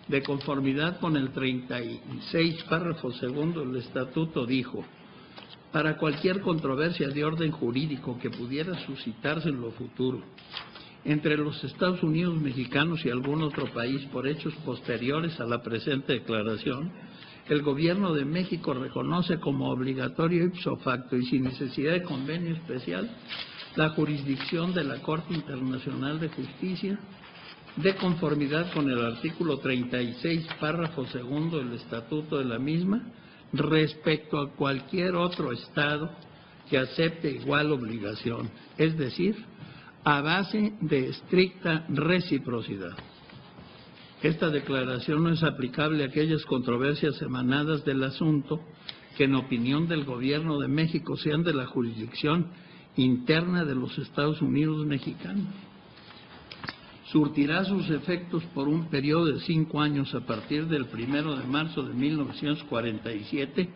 de conformidad con el 36, párrafo segundo del Estatuto, dijo: para cualquier controversia de orden jurídico que pudiera suscitarse en lo futuro entre los Estados Unidos mexicanos y algún otro país por hechos posteriores a la presente declaración, el Gobierno de México reconoce como obligatorio ipso facto y sin necesidad de convenio especial la jurisdicción de la Corte Internacional de Justicia, de conformidad con el artículo 36, párrafo segundo del Estatuto de la misma, respecto a cualquier otro Estado que acepte igual obligación, es decir, a base de estricta reciprocidad. Esta declaración no es aplicable a aquellas controversias emanadas del asunto que, en opinión del Gobierno de México, sean de la jurisdicción interna de los Estados Unidos mexicanos. Surtirá sus efectos por un periodo de 5 años a partir del 1 de marzo de 1947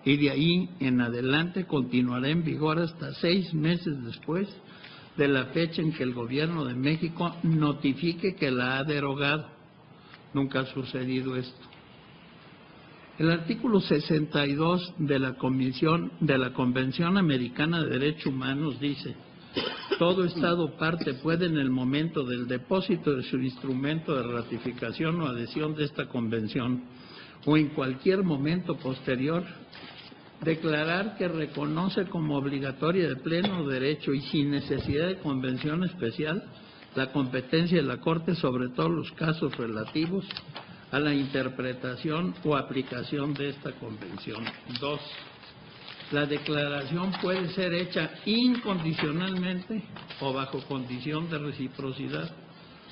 y de ahí en adelante continuará en vigor hasta 6 meses después de la fecha en que el Gobierno de México notifique que la ha derogado. Nunca ha sucedido esto. El artículo 62 de la Convención Americana de Derechos Humanos dice: todo Estado parte puede, en el momento del depósito de su instrumento de ratificación o adhesión de esta convención, o en cualquier momento posterior, declarar que reconoce como obligatoria de pleno derecho y sin necesidad de convención especial la competencia de la Corte sobre todos los casos relativos a la interpretación o aplicación de esta convención. 2. La declaración puede ser hecha incondicionalmente o bajo condición de reciprocidad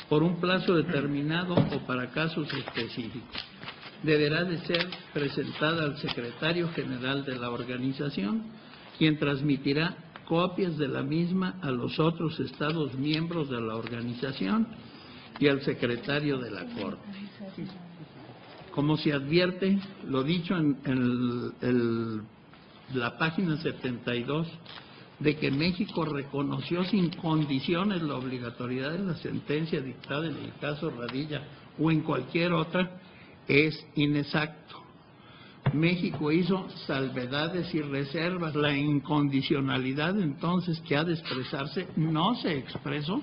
por un plazo determinado o para casos específicos. Deberá de ser presentada al secretario general de la organización, quien transmitirá copias de la misma a los otros Estados miembros de la organización y al secretario de la Corte. Como se advierte, lo dicho en la página 72, de que México reconoció sin condiciones la obligatoriedad de la sentencia dictada en el caso Radilla o en cualquier otra, es inexacto. México hizo salvedades y reservas. La incondicionalidad entonces que ha de expresarse no se expresó.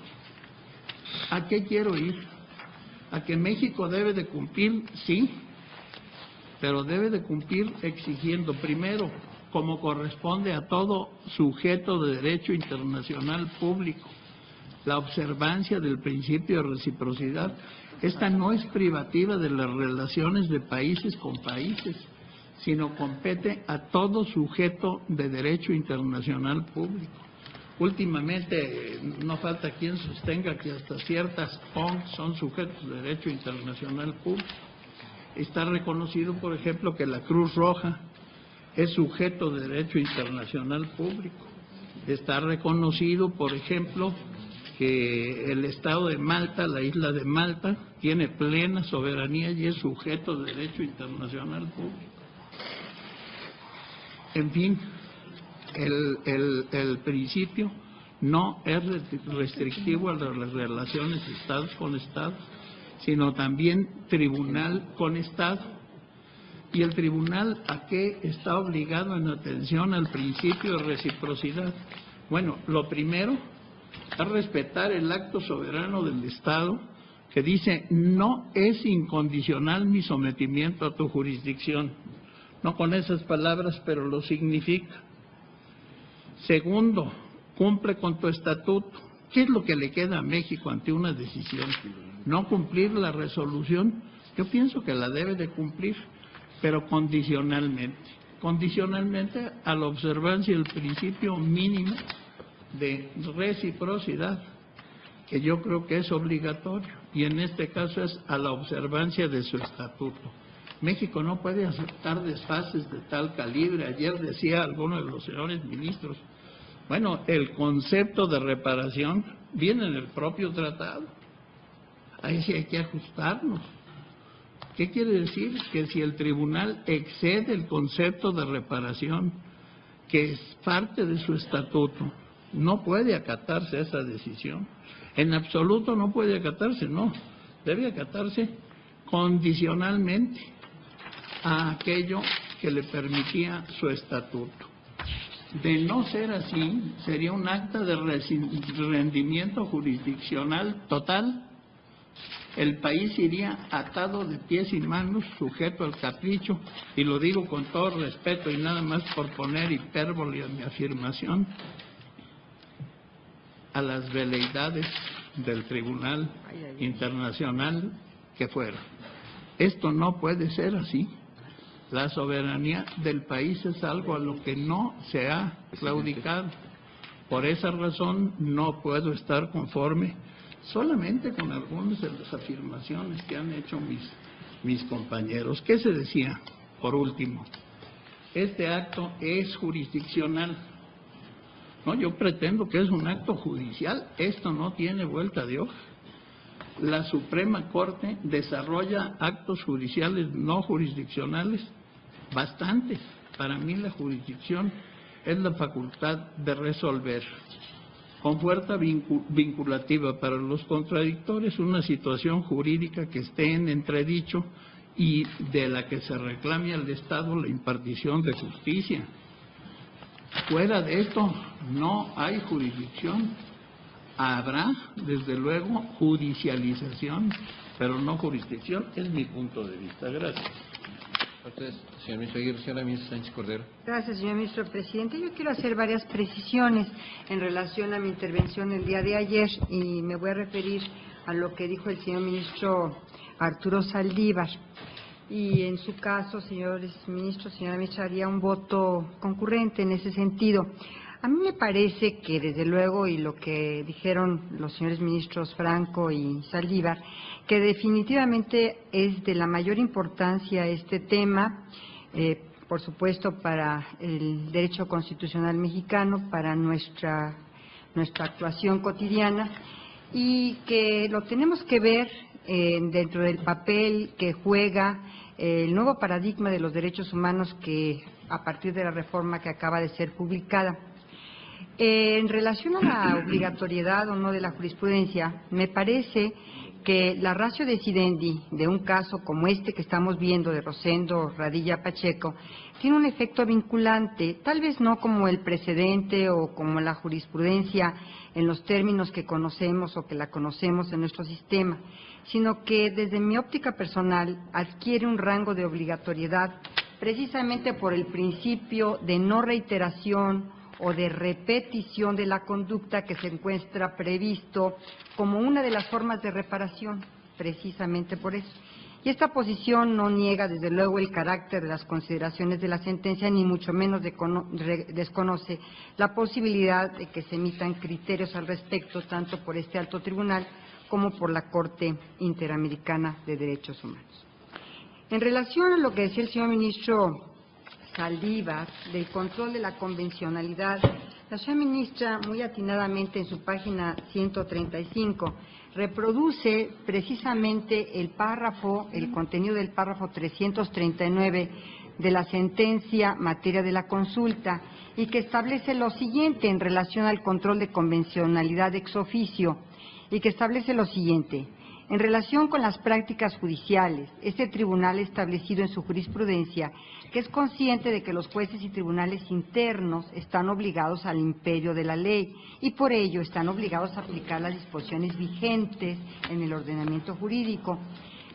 ¿A qué quiero ir? A que México debe de cumplir, sí, pero debe de cumplir exigiendo primero, como corresponde a todo sujeto de derecho internacional público, la observancia del principio de reciprocidad. Esta no es privativa de las relaciones de países con países, sino compete a todo sujeto de derecho internacional público. Últimamente no falta quien sostenga que hasta ciertas ONG son sujetos de derecho internacional público. Está reconocido, por ejemplo, que la Cruz Roja es sujeto de derecho internacional público. Está reconocido, por ejemplo, que el Estado de Malta, la isla de Malta, tiene plena soberanía y es sujeto de derecho internacional público. En fin, el principio no es restrictivo a las relaciones Estado con Estado, sino también tribunal con Estado. ¿Y el tribunal a qué está obligado en atención al principio de reciprocidad? Bueno, lo primero es respetar el acto soberano del Estado que dice: no es incondicional mi sometimiento a tu jurisdicción. No con esas palabras, pero lo significa. Segundo, cumple con tu estatuto. ¿Qué es lo que le queda a México ante una decisión? ¿No cumplir la resolución? Yo pienso que la debe de cumplir, pero condicionalmente. Condicionalmente a la observancia del principio mínimo de reciprocidad, que yo creo que es obligatorio, y en este caso es a la observancia de su estatuto. México no puede aceptar desfases de tal calibre. Ayer decía alguno de los señores ministros, bueno, el concepto de reparación viene en el propio tratado. Ahí sí hay que ajustarnos. ¿Qué quiere decir? Que si el tribunal excede el concepto de reparación, que es parte de su estatuto, no puede acatarse esa decisión. En absoluto no puede acatarse, no. Debe acatarse condicionalmente a aquello que le permitía su estatuto. De no ser así, sería un acta de rendimiento jurisdiccional total. El país iría atado de pies y manos, sujeto al capricho, y lo digo con todo respeto y nada más por poner hipérbole a mi afirmación, a las veleidades del Tribunal Internacional que fuera. Esto no puede ser así. La soberanía del país es algo a lo que no se ha claudicado. Por esa razón no puedo estar conforme solamente con algunas de las afirmaciones que han hecho mis compañeros. ¿Qué se decía? Por último, este acto es jurisdiccional. No, yo pretendo que es un acto judicial. Esto no tiene vuelta de hoja. La Suprema Corte desarrolla actos judiciales no jurisdiccionales bastantes. Para mí la jurisdicción es la facultad de resolver con fuerza vinculativa para los contradictores una situación jurídica que esté en entredicho y de la que se reclame al Estado la impartición de justicia. Fuera de esto no hay jurisdicción. Habrá, desde luego, judicialización, pero no jurisdicción. Es mi punto de vista. Gracias. Gracias, señor ministro Aguirre. Señora ministra Sánchez Cordero. Gracias, señor ministro presidente. Yo quiero hacer varias precisiones en relación a mi intervención el día de ayer y me voy a referir a lo que dijo el señor ministro Arturo Saldívar. Y en su caso, señores ministros, señora ministra, haría un voto concurrente en ese sentido. A mí me parece que, desde luego, y lo que dijeron los señores ministros Franco y Saldívar, que definitivamente es de la mayor importancia este tema, por supuesto, para el derecho constitucional mexicano, para nuestra actuación cotidiana, y que lo tenemos que ver dentro del papel que juega el nuevo paradigma de los derechos humanos que a partir de la reforma que acaba de ser publicada. En relación a la obligatoriedad o no de la jurisprudencia, me parece que la ratio decidendi de un caso como este que estamos viendo de Rosendo Radilla Pacheco tiene un efecto vinculante, tal vez no como el precedente o como la jurisprudencia en los términos que conocemos o que la conocemos en nuestro sistema, sino que desde mi óptica personal adquiere un rango de obligatoriedad precisamente por el principio de no reiteración o de repetición de la conducta que se encuentra previsto como una de las formas de reparación, precisamente por eso. Y esta posición no niega, desde luego, el carácter de las consideraciones de la sentencia, ni mucho menos desconoce la posibilidad de que se emitan criterios al respecto, tanto por este alto tribunal como por la Corte Interamericana de Derechos Humanos. En relación a lo que decía el señor ministro Saldívar, del control de la convencionalidad, la señora ministra, muy atinadamente en su página 135, reproduce precisamente el contenido del párrafo 339 de la sentencia materia de la consulta y que establece lo siguiente en relación al control de convencionalidad ex oficio y que establece lo siguiente. En relación con las prácticas judiciales, este tribunal ha establecido en su jurisprudencia que es consciente de que los jueces y tribunales internos están obligados al imperio de la ley y por ello están obligados a aplicar las disposiciones vigentes en el ordenamiento jurídico.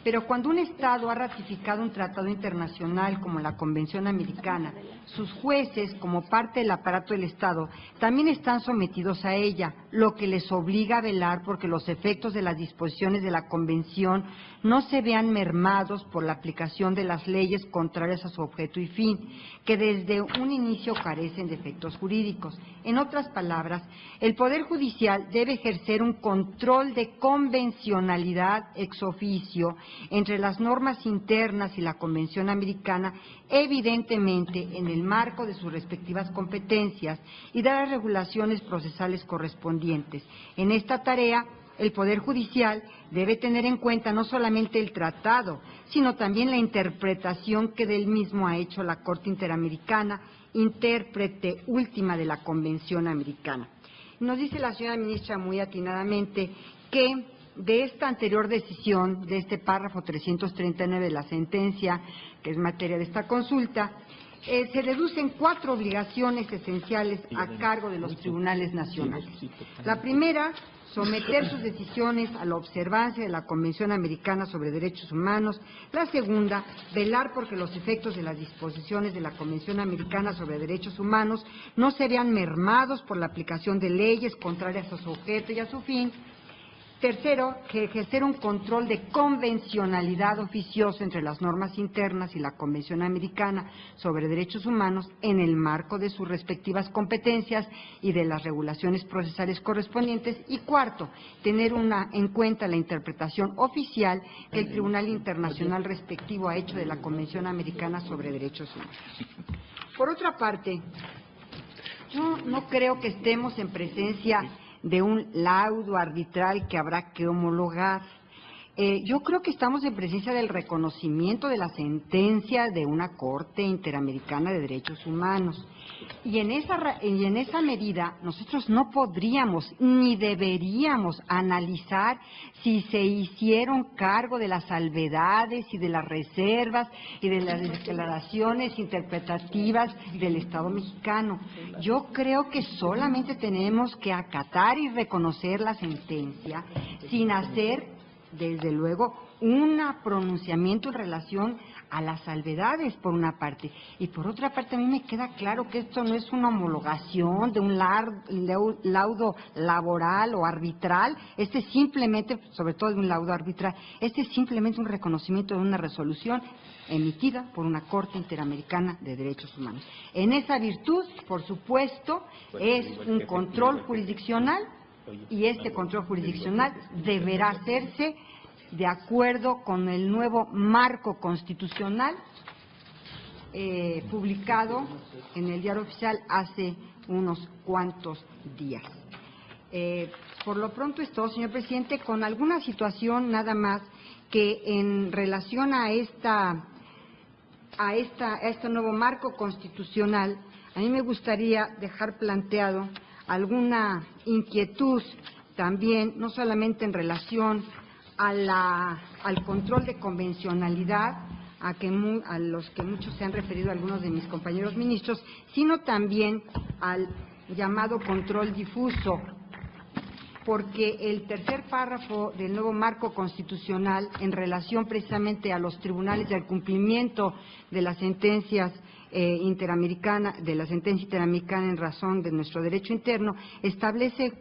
Pero cuando un Estado ha ratificado un tratado internacional como la Convención Americana, sus jueces, como parte del aparato del Estado, también están sometidos a ella, lo que les obliga a velar porque los efectos de las disposiciones de la Convención no se vean mermados por la aplicación de las leyes contrarias a su objeto y fin, que desde un inicio carecen de efectos jurídicos. En otras palabras, el Poder Judicial debe ejercer un control de convencionalidad ex oficio entre las normas internas y la Convención Americana, evidentemente en el marco de sus respectivas competencias y de las regulaciones procesales correspondientes. En esta tarea, el Poder Judicial debe tener en cuenta no solamente el tratado, sino también la interpretación que del mismo ha hecho la Corte Interamericana, intérprete última de la Convención Americana. Nos dice la señora ministra muy atinadamente que de esta anterior decisión, de este párrafo 339 de la sentencia, que es materia de esta consulta, se deducen 4 obligaciones esenciales a cargo de los tribunales nacionales. La primera, someter sus decisiones a la observancia de la Convención Americana sobre Derechos Humanos. La segunda, velar porque los efectos de las disposiciones de la Convención Americana sobre Derechos Humanos no se vean mermados por la aplicación de leyes contrarias a su objeto y a su fin. Tercero, que ejercer un control de convencionalidad oficioso entre las normas internas y la Convención Americana sobre Derechos Humanos en el marco de sus respectivas competencias y de las regulaciones procesales correspondientes. Y cuarto, tener en cuenta la interpretación oficial que el Tribunal Internacional respectivo ha hecho de la Convención Americana sobre Derechos Humanos. Por otra parte, yo no creo que estemos en presencia de un laudo arbitral que habrá que homologar. Yo creo que estamos en presencia del reconocimiento de la sentencia de una Corte Interamericana de Derechos Humanos. Y en esa medida nosotros no podríamos ni deberíamos analizar si se hicieron cargo de las salvedades y de las reservas y de las declaraciones interpretativas del Estado mexicano. Yo creo que solamente tenemos que acatar y reconocer la sentencia sin hacer, desde luego, un pronunciamiento en relación a las salvedades, por una parte. Y por otra parte, a mí me queda claro que esto no es una homologación de un laudo laboral o arbitral. Este es simplemente, sobre todo de un laudo arbitral, este es simplemente un reconocimiento de una resolución emitida por una Corte Interamericana de Derechos Humanos. En esa virtud, por supuesto, es un control jurisdiccional y este control jurisdiccional deberá hacerse de acuerdo con el nuevo marco constitucional publicado en el Diario Oficial hace unos cuantos días. Por lo pronto es todo, señor presidente, con alguna situación nada más que en relación a este nuevo marco constitucional, a mí me gustaría dejar planteado alguna inquietud también, no solamente en relación al control de convencionalidad, a los que muchos se han referido algunos de mis compañeros ministros, sino también al llamado control difuso, porque el tercer párrafo del nuevo marco constitucional, en relación precisamente a los tribunales y al cumplimiento de las sentencias interamericana en razón de nuestro derecho interno, establece,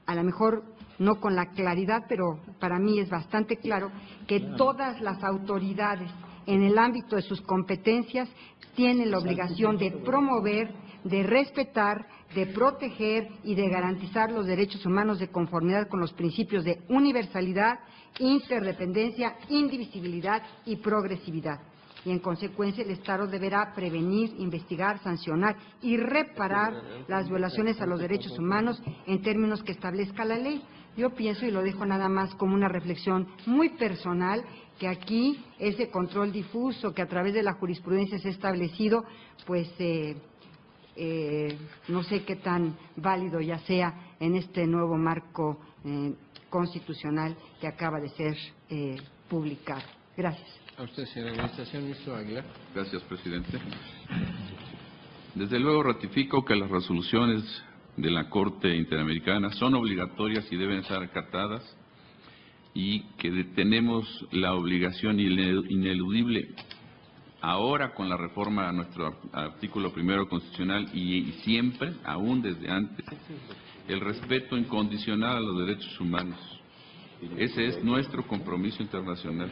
a lo mejor no con la claridad, pero para mí es bastante claro, que todas las autoridades en el ámbito de sus competencias tienen la obligación de promover, de respetar, de proteger y de garantizar los derechos humanos de conformidad con los principios de universalidad, interdependencia, indivisibilidad y progresividad. Y en consecuencia el Estado deberá prevenir, investigar, sancionar y reparar las violaciones a los derechos humanos en términos que establezca la ley. Yo pienso, y lo dejo nada más como una reflexión muy personal, que aquí ese control difuso que a través de la jurisprudencia se ha establecido, pues no sé qué tan válido ya sea en este nuevo marco constitucional que acaba de ser publicado. Gracias. A usted, señora Administración, ministro Aguilar. Gracias, presidente. Desde luego ratifico que las resoluciones de la Corte Interamericana son obligatorias y deben ser acatadas, y que tenemos la obligación ineludible ahora con la reforma a nuestro artículo primero constitucional y siempre, aún desde antes, el respeto incondicional a los derechos humanos. Ese es nuestro compromiso internacional.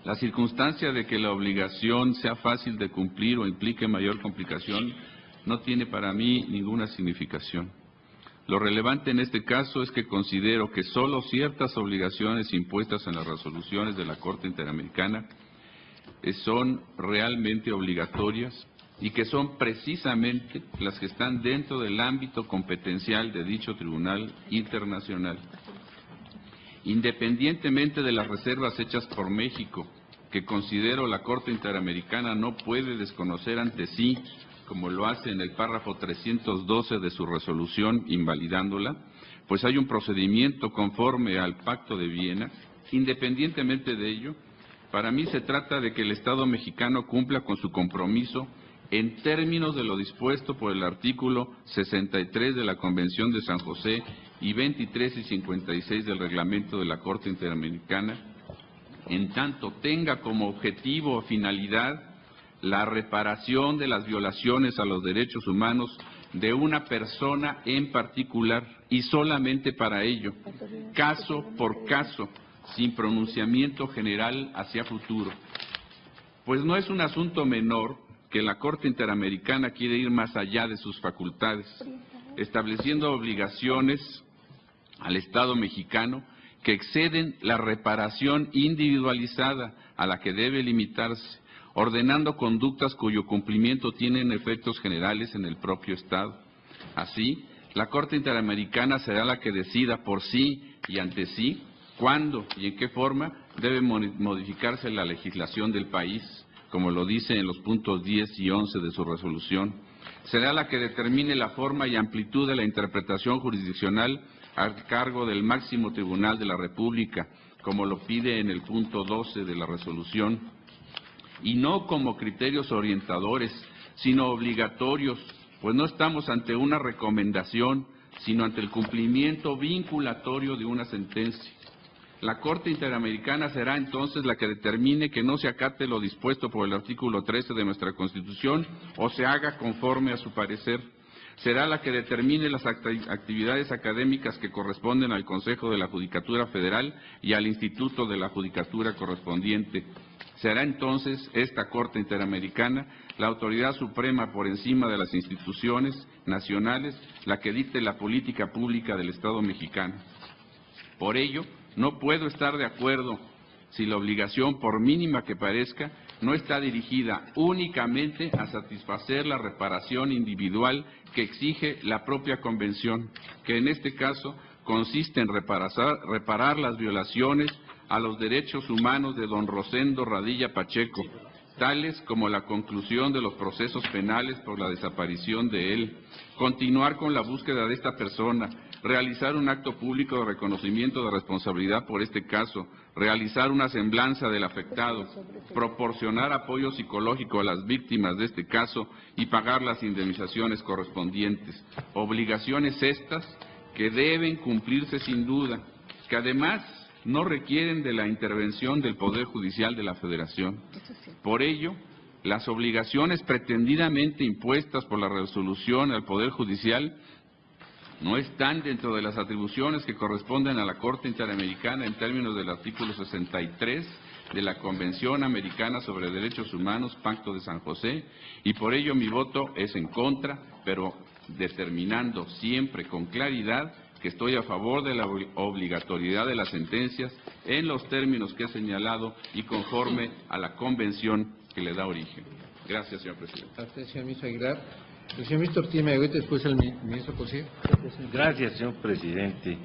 La circunstancia de que la obligación sea fácil de cumplir o implique mayor complicación no tiene para mí ninguna significación. Lo relevante en este caso es que considero que solo ciertas obligaciones impuestas en las resoluciones de la Corte Interamericana son realmente obligatorias y que son precisamente las que están dentro del ámbito competencial de dicho tribunal internacional. Independientemente de las reservas hechas por México, que considero la Corte Interamericana no puede desconocer ante sí, como lo hace en el párrafo 312 de su resolución, invalidándola, pues hay un procedimiento conforme al Pacto de Viena. Independientemente de ello, para mí se trata de que el Estado mexicano cumpla con su compromiso en términos de lo dispuesto por el artículo 63 de la Convención de San José y 23 y 56 del Reglamento de la Corte Interamericana, en tanto tenga como objetivo o finalidad la reparación de las violaciones a los derechos humanos de una persona en particular y solamente para ello, caso por caso, sin pronunciamiento general hacia futuro. Pues no es un asunto menor que la Corte Interamericana quiere ir más allá de sus facultades, estableciendo obligaciones al Estado mexicano que exceden la reparación individualizada a la que debe limitarse, ordenando conductas cuyo cumplimiento tienen efectos generales en el propio Estado. Así, la Corte Interamericana será la que decida por sí y ante sí cuándo y en qué forma debe modificarse la legislación del país, como lo dice en los puntos 10 y 11 de su resolución. Será la que determine la forma y amplitud de la interpretación jurisdiccional a cargo del máximo tribunal de la República, como lo pide en el punto 12 de la resolución, y no como criterios orientadores, sino obligatorios, pues no estamos ante una recomendación, sino ante el cumplimiento vinculatorio de una sentencia. La Corte Interamericana será entonces la que determine que no se acate lo dispuesto por el artículo 13 de nuestra Constitución o se haga conforme a su parecer. Será la que determine las actividades académicas que corresponden al Consejo de la Judicatura Federal y al Instituto de la Judicatura correspondiente. Será entonces esta Corte Interamericana la autoridad suprema por encima de las instituciones nacionales, la que dicte la política pública del Estado mexicano. Por ello, no puedo estar de acuerdo si la obligación, por mínima que parezca, no está dirigida únicamente a satisfacer la reparación individual que exige la propia Convención, que en este caso consiste en reparar las violaciones a los derechos humanos de don Rosendo Radilla Pacheco, tales como la conclusión de los procesos penales por la desaparición de él, continuar con la búsqueda de esta persona, realizar un acto público de reconocimiento de responsabilidad por este caso, realizar una semblanza del afectado, proporcionar apoyo psicológico a las víctimas de este caso y pagar las indemnizaciones correspondientes. Obligaciones estas que deben cumplirse sin duda, que además no requieren de la intervención del Poder Judicial de la Federación. Por ello, las obligaciones pretendidamente impuestas por la resolución al Poder Judicial no están dentro de las atribuciones que corresponden a la Corte Interamericana en términos del artículo 63 de la Convención Americana sobre Derechos Humanos, Pacto de San José, y por ello mi voto es en contra, pero determinando siempre con claridad que estoy a favor de la obligatoriedad de las sentencias en los términos que he señalado y conforme a la convención que le da origen. Gracias, señor presidente. Gracias, señor ministro Aguilar. El señor ministro Ortiz Menegüeta, después el ministro Cosío. Gracias, señor presidente.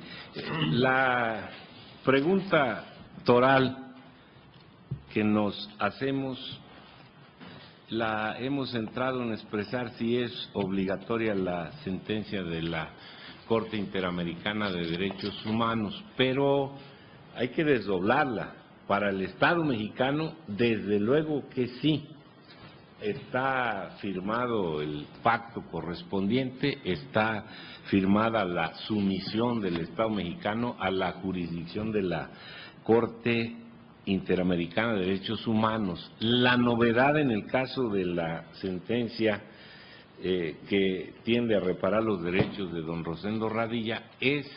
La pregunta oral que nos hacemos la hemos centrado en expresar si es obligatoria la sentencia de la Corte Interamericana de Derechos Humanos, pero hay que desdoblarla. Para el Estado mexicano, desde luego que sí. Está firmado el pacto correspondiente, está firmada la sumisión del Estado mexicano a la jurisdicción de la Corte Interamericana de Derechos Humanos. La novedad en el caso de la sentencia que tiende a reparar los derechos de don Rosendo Radilla es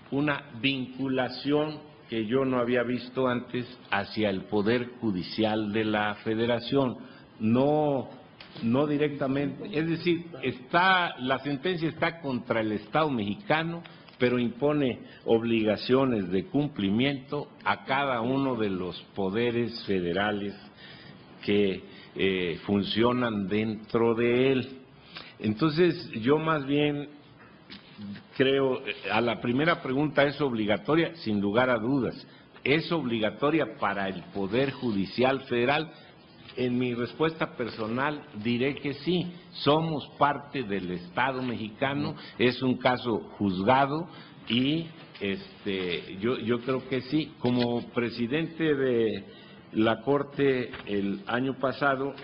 una vinculación que yo no había visto antes hacia el Poder Judicial de la Federación. No directamente, es decir, la sentencia está contra el Estado mexicano, pero impone obligaciones de cumplimiento a cada uno de los poderes federales que funcionan dentro de él. Entonces, yo más bien creo, a la primera pregunta, ¿es obligatoria? Sin lugar a dudas. ¿Es obligatoria para el Poder Judicial Federal? En mi respuesta personal diré que sí, somos parte del Estado mexicano, es un caso juzgado y yo creo que sí. Como presidente de la Corte el año pasado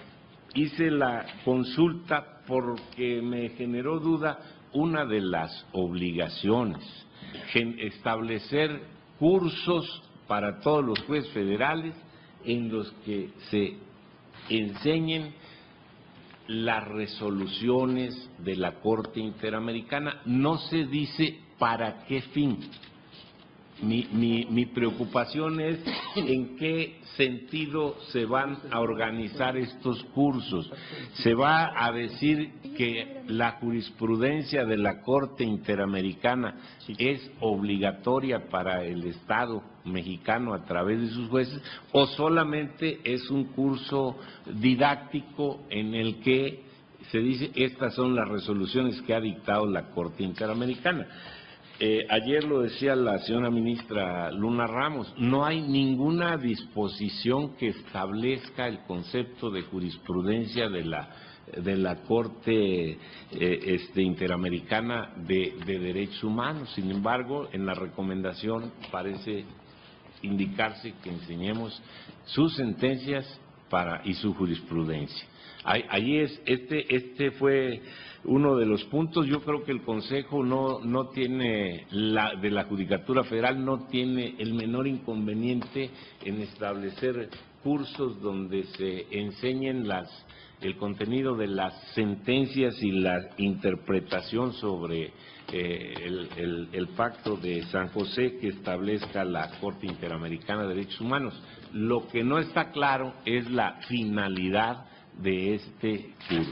hice la consulta porque me generó duda una de las obligaciones, establecer cursos para todos los jueces federales en los que se enseñen las resoluciones de la Corte Interamericana. No se dice para qué fin. Mi preocupación es en qué sentido se van a organizar estos cursos. Se va a decir que la jurisprudencia de la Corte Interamericana es obligatoria para el Estado mexicano a través de sus jueces, o solamente es un curso didáctico en el que se dice estas son las resoluciones que ha dictado la Corte Interamericana. Ayer lo decía la señora ministra Luna Ramos, no hay ninguna disposición que establezca el concepto de jurisprudencia de la Corte Interamericana de Derechos Humanos. Sin embargo, en la recomendación parece indicarse que enseñemos sus sentencias y su jurisprudencia. Allí este fue uno de los puntos. Yo creo que el Consejo no tiene, de la Judicatura Federal no tiene el menor inconveniente en establecer cursos donde se enseñen el contenido de las sentencias y la interpretación sobre el Pacto de San José que establezca la Corte Interamericana de Derechos Humanos. Lo que no está claro es la finalidad de este curso.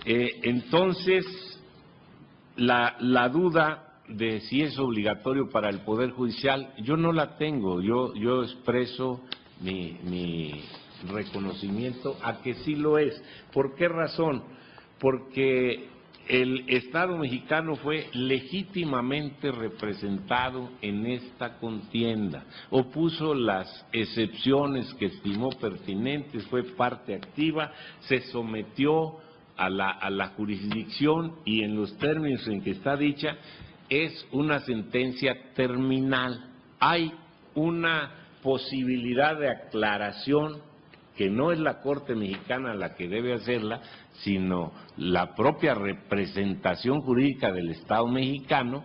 Entonces, la duda de si es obligatorio para el Poder Judicial, yo no la tengo. Yo expreso mi reconocimiento a que sí lo es. ¿Por qué razón? Porque el Estado mexicano fue legítimamente representado en esta contienda, opuso las excepciones que estimó pertinentes, fue parte activa, se sometió a la jurisdicción y en los términos en que está dicha, es una sentencia terminal. Hay una posibilidad de aclaración que no es la Corte Mexicana la que debe hacerla, sino la propia representación jurídica del Estado mexicano,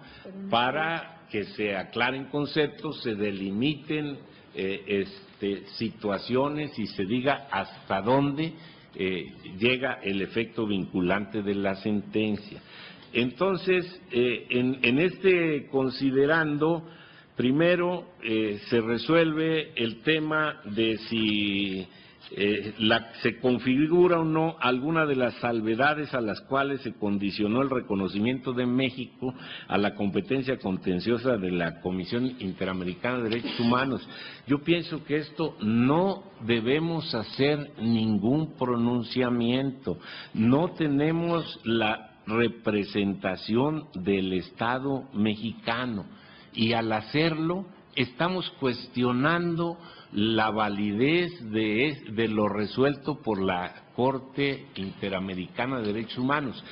para que se aclaren conceptos, se delimiten situaciones y se diga hasta dónde llega el efecto vinculante de la sentencia. Entonces, en este considerando, primero se resuelve el tema de si se configura o no alguna de las salvedades a las cuales se condicionó el reconocimiento de México a la competencia contenciosa de la Comisión Interamericana de Derechos Humanos. Yo pienso que esto no debemos hacer ningún pronunciamiento, no tenemos la representación del Estado mexicano y al hacerlo estamos cuestionando la validez de lo resuelto por la Corte Interamericana de Derechos Humanos.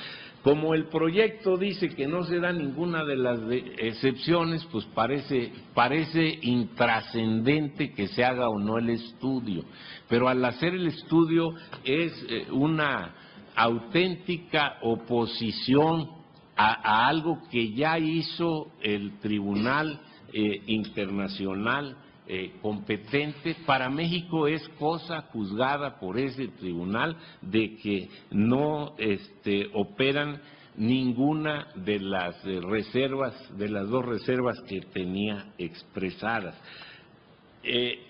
Como el proyecto dice que no se da ninguna de las excepciones, pues parece intrascendente que se haga o no el estudio, pero al hacer el estudio es una auténtica oposición a algo que ya hizo el Tribunal Internacional competente. Para México es cosa juzgada por ese tribunal de que no operan ninguna de las reservas, de las dos reservas que tenía expresadas.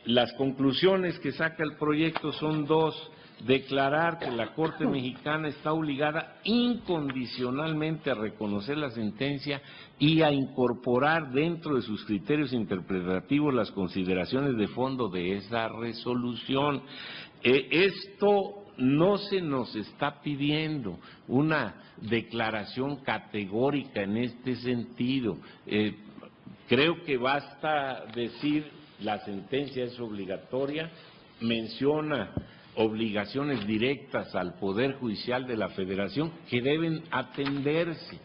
Las conclusiones que saca el proyecto son dos: declarar que la Corte Mexicana está obligada incondicionalmente a reconocer la sentencia y a incorporar dentro de sus criterios interpretativos las consideraciones de fondo de esa resolución. Esto no se nos está pidiendo una declaración categórica en este sentido. Creo que basta decir la sentencia es obligatoria, menciona obligaciones directas al Poder Judicial de la Federación que deben atenderse.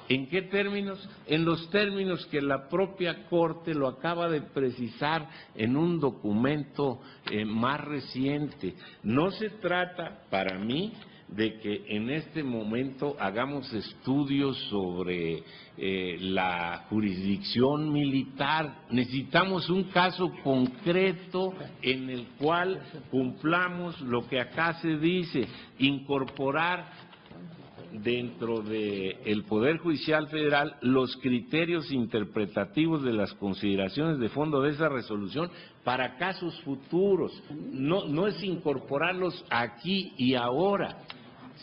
¿En qué términos? En los términos que la propia Corte lo acaba de precisar en un documento más reciente. No se trata, para mí, de que en este momento hagamos estudios sobre la jurisdicción militar. Necesitamos un caso concreto en el cual cumplamos lo que acá se dice, incorporar dentro del Poder Judicial Federal los criterios interpretativos de las consideraciones de fondo de esa resolución para casos futuros. No es incorporarlos aquí y ahora,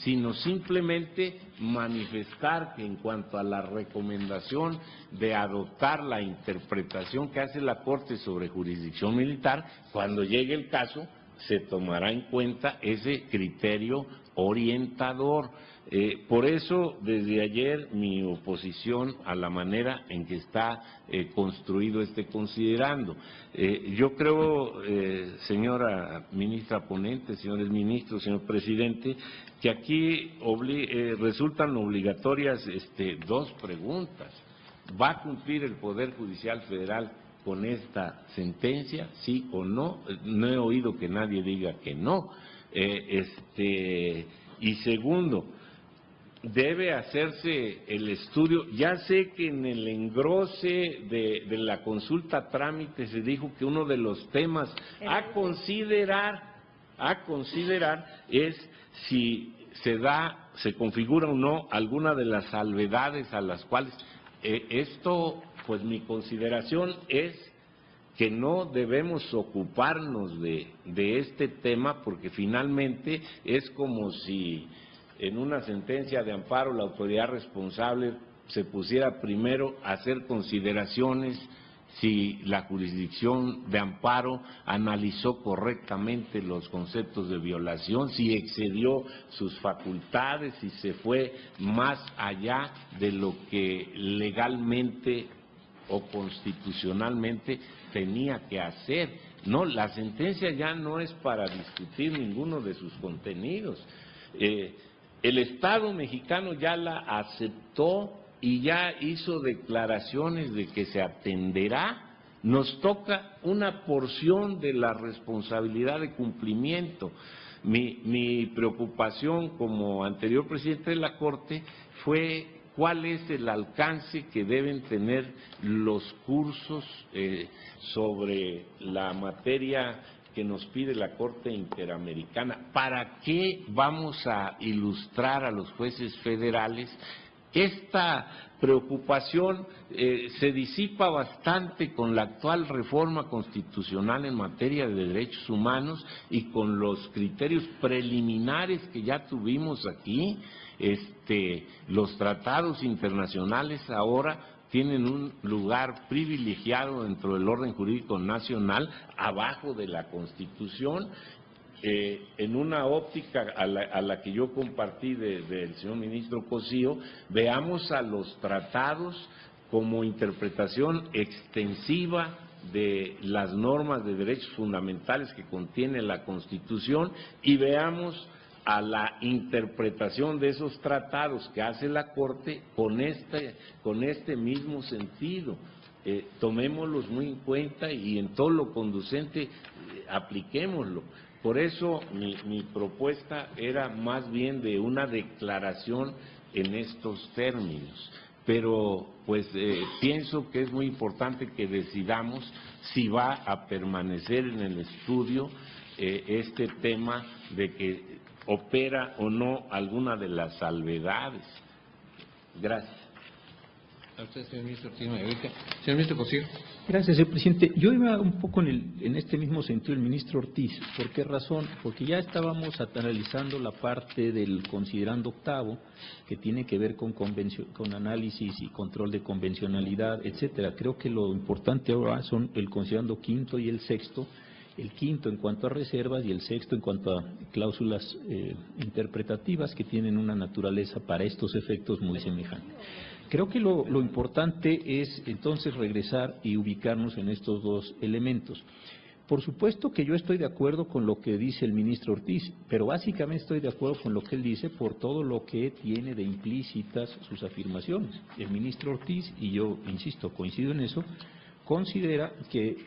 sino simplemente manifestar que en cuanto a la recomendación de adoptar la interpretación que hace la Corte sobre jurisdicción militar, cuando llegue el caso se tomará en cuenta ese criterio orientador. Por eso, desde ayer, mi oposición a la manera en que está construido este considerando. Yo creo, señora ministra ponente, señores ministros, señor presidente, que aquí resultan obligatorias dos preguntas. ¿Va a cumplir el Poder Judicial Federal con esta sentencia, sí o no? No he oído que nadie diga que no. Y segundo, debe hacerse el estudio. Ya sé que en el engrose de la consulta trámite se dijo que uno de los temas a considerar es si se configura o no alguna de las salvedades a las cuales pues mi consideración es que no debemos ocuparnos de este tema, porque finalmente es como si en una sentencia de amparo la autoridad responsable se pusiera primero a hacer consideraciones si la jurisdicción de amparo analizó correctamente los conceptos de violación, si excedió sus facultades, si se fue más allá de lo que legalmente o constitucionalmente tenía que hacer. No, la sentencia ya no es para discutir ninguno de sus contenidos. El Estado mexicano ya la aceptó y ya hizo declaraciones de que se atenderá, nos toca una porción de la responsabilidad de cumplimiento. Mi preocupación como anterior presidente de la Corte fue cuál es el alcance que deben tener los cursos sobre la materia que nos pide la Corte Interamericana. ¿Para qué vamos a ilustrar a los jueces federales? Esta preocupación se disipa bastante con la actual reforma constitucional en materia de derechos humanos y con los criterios preliminares que ya tuvimos aquí. Los tratados internacionales ahora tienen un lugar privilegiado dentro del orden jurídico nacional, abajo de la Constitución. En una óptica a la que yo compartí del señor ministro Cosío, veamos a los tratados como interpretación extensiva de las normas de derechos fundamentales que contiene la Constitución y veamos a la interpretación de esos tratados que hace la Corte con este mismo sentido. Tomémoslos muy en cuenta y en todo lo conducente apliquémoslo. Por eso mi propuesta era más bien de una declaración en estos términos. Pero pues pienso que es muy importante que decidamos si va a permanecer en el estudio este tema de que opera o no alguna de las salvedades. Gracias. A usted, señor ministro Ortiz Mayorga. Señor ministro Cosío. Gracias, señor presidente. Yo iba un poco en este mismo sentido el ministro Ortiz. ¿Por qué razón? Porque ya estábamos analizando la parte del considerando octavo, que tiene que ver con análisis y control de convencionalidad, etcétera. Creo que lo importante ahora son el considerando quinto y el sexto. El quinto en cuanto a reservas y el sexto en cuanto a cláusulas interpretativas que tienen una naturaleza para estos efectos muy semejante. Creo que lo importante es entonces regresar y ubicarnos en estos dos elementos. Por supuesto que yo estoy de acuerdo con lo que dice el ministro Ortiz, pero básicamente estoy de acuerdo con lo que él dice por todo lo que tiene de implícitas sus afirmaciones. El ministro Ortiz, y yo insisto, coincido en eso, considera que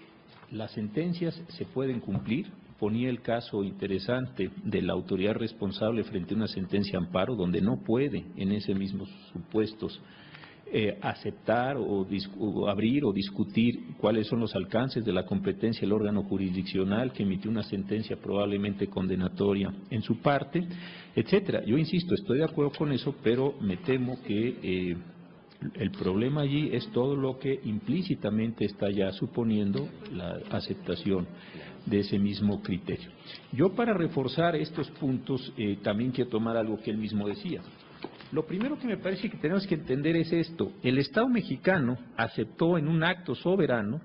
las sentencias se pueden cumplir. Ponía el caso interesante de la autoridad responsable frente a una sentencia amparo, donde no puede en ese mismo supuestos aceptar o abrir o discutir cuáles son los alcances de la competencia del órgano jurisdiccional que emitió una sentencia probablemente condenatoria en su parte, etcétera. Yo insisto, estoy de acuerdo con eso, pero me temo que el problema allí es todo lo que implícitamente está ya suponiendo la aceptación de ese mismo criterio. Yo, para reforzar estos puntos, también quiero tomar algo que él mismo decía. Lo primero que me parece que tenemos que entender es esto: el Estado mexicano aceptó en un acto soberano,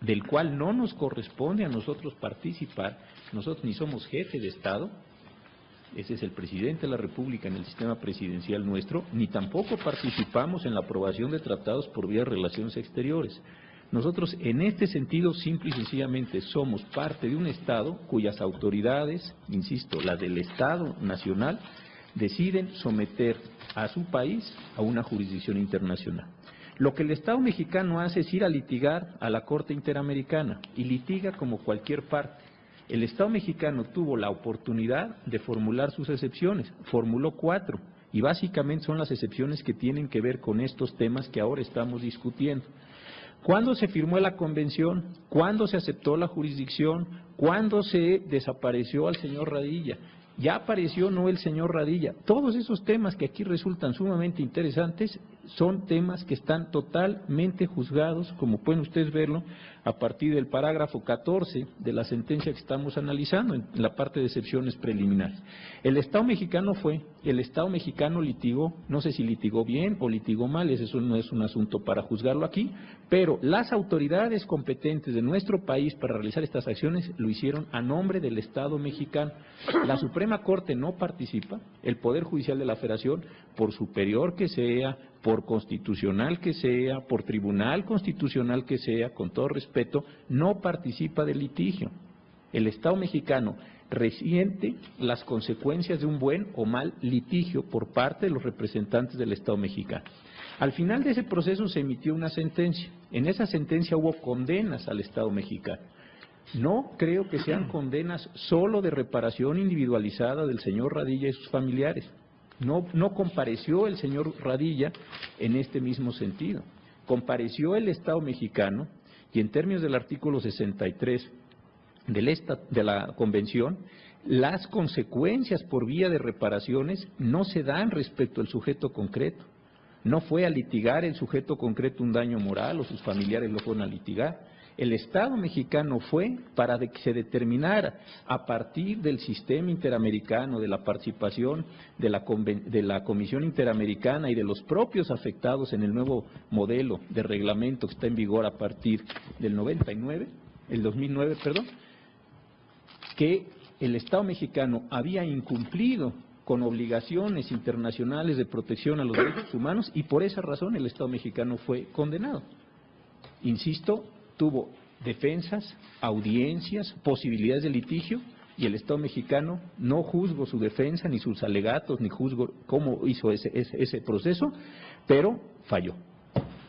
del cual no nos corresponde a nosotros participar, nosotros ni somos jefe de Estado, ese es el presidente de la República en el sistema presidencial nuestro, ni tampoco participamos en la aprobación de tratados por vía de relaciones exteriores. Nosotros, en este sentido, simple y sencillamente somos parte de un Estado cuyas autoridades, insisto, las del Estado nacional, deciden someter a su país a una jurisdicción internacional. Lo que el Estado mexicano hace es ir a litigar a la Corte Interamericana, y litiga como cualquier parte. El Estado mexicano tuvo la oportunidad de formular sus excepciones, formuló 4, y básicamente son las excepciones que tienen que ver con estos temas que ahora estamos discutiendo. ¿Cuándo se firmó la convención? ¿Cuándo se aceptó la jurisdicción? ¿Cuándo se desapareció al señor Radilla? Ya apareció no el señor Radilla. Todos esos temas que aquí resultan sumamente interesantes son temas que están totalmente juzgados, como pueden ustedes verlo, a partir del parágrafo 14 de la sentencia que estamos analizando, en la parte de excepciones preliminares. El Estado mexicano litigó, no sé si litigó bien o litigó mal, eso no es un asunto para juzgarlo aquí, pero las autoridades competentes de nuestro país para realizar estas acciones lo hicieron a nombre del Estado mexicano. La Suprema Corte no participa, el Poder Judicial de la Federación, por superior que sea, por constitucional que sea, por tribunal constitucional que sea, con todo respeto, no participa del litigio. El Estado mexicano resiente las consecuencias de un buen o mal litigio por parte de los representantes del Estado mexicano. Al final de ese proceso se emitió una sentencia. En esa sentencia hubo condenas al Estado mexicano. No creo que sean condenas solo de reparación individualizada del señor Radilla y sus familiares. No compareció el señor Radilla en este mismo sentido. Compareció el Estado mexicano y en términos del artículo 63 de la Convención, las consecuencias por vía de reparaciones no se dan respecto al sujeto concreto. No fue a litigar el sujeto concreto un daño moral o sus familiares lo fueron a litigar. El Estado mexicano fue para que se determinara a partir del sistema interamericano, de la participación de la Comisión Interamericana y de los propios afectados en el nuevo modelo de reglamento que está en vigor a partir del 2009, que el Estado mexicano había incumplido con obligaciones internacionales de protección a los derechos humanos y por esa razón el Estado mexicano fue condenado. Insisto, tuvo defensas, audiencias, posibilidades de litigio y el Estado mexicano no juzgo su defensa ni sus alegatos, ni juzgo cómo hizo ese proceso, pero falló.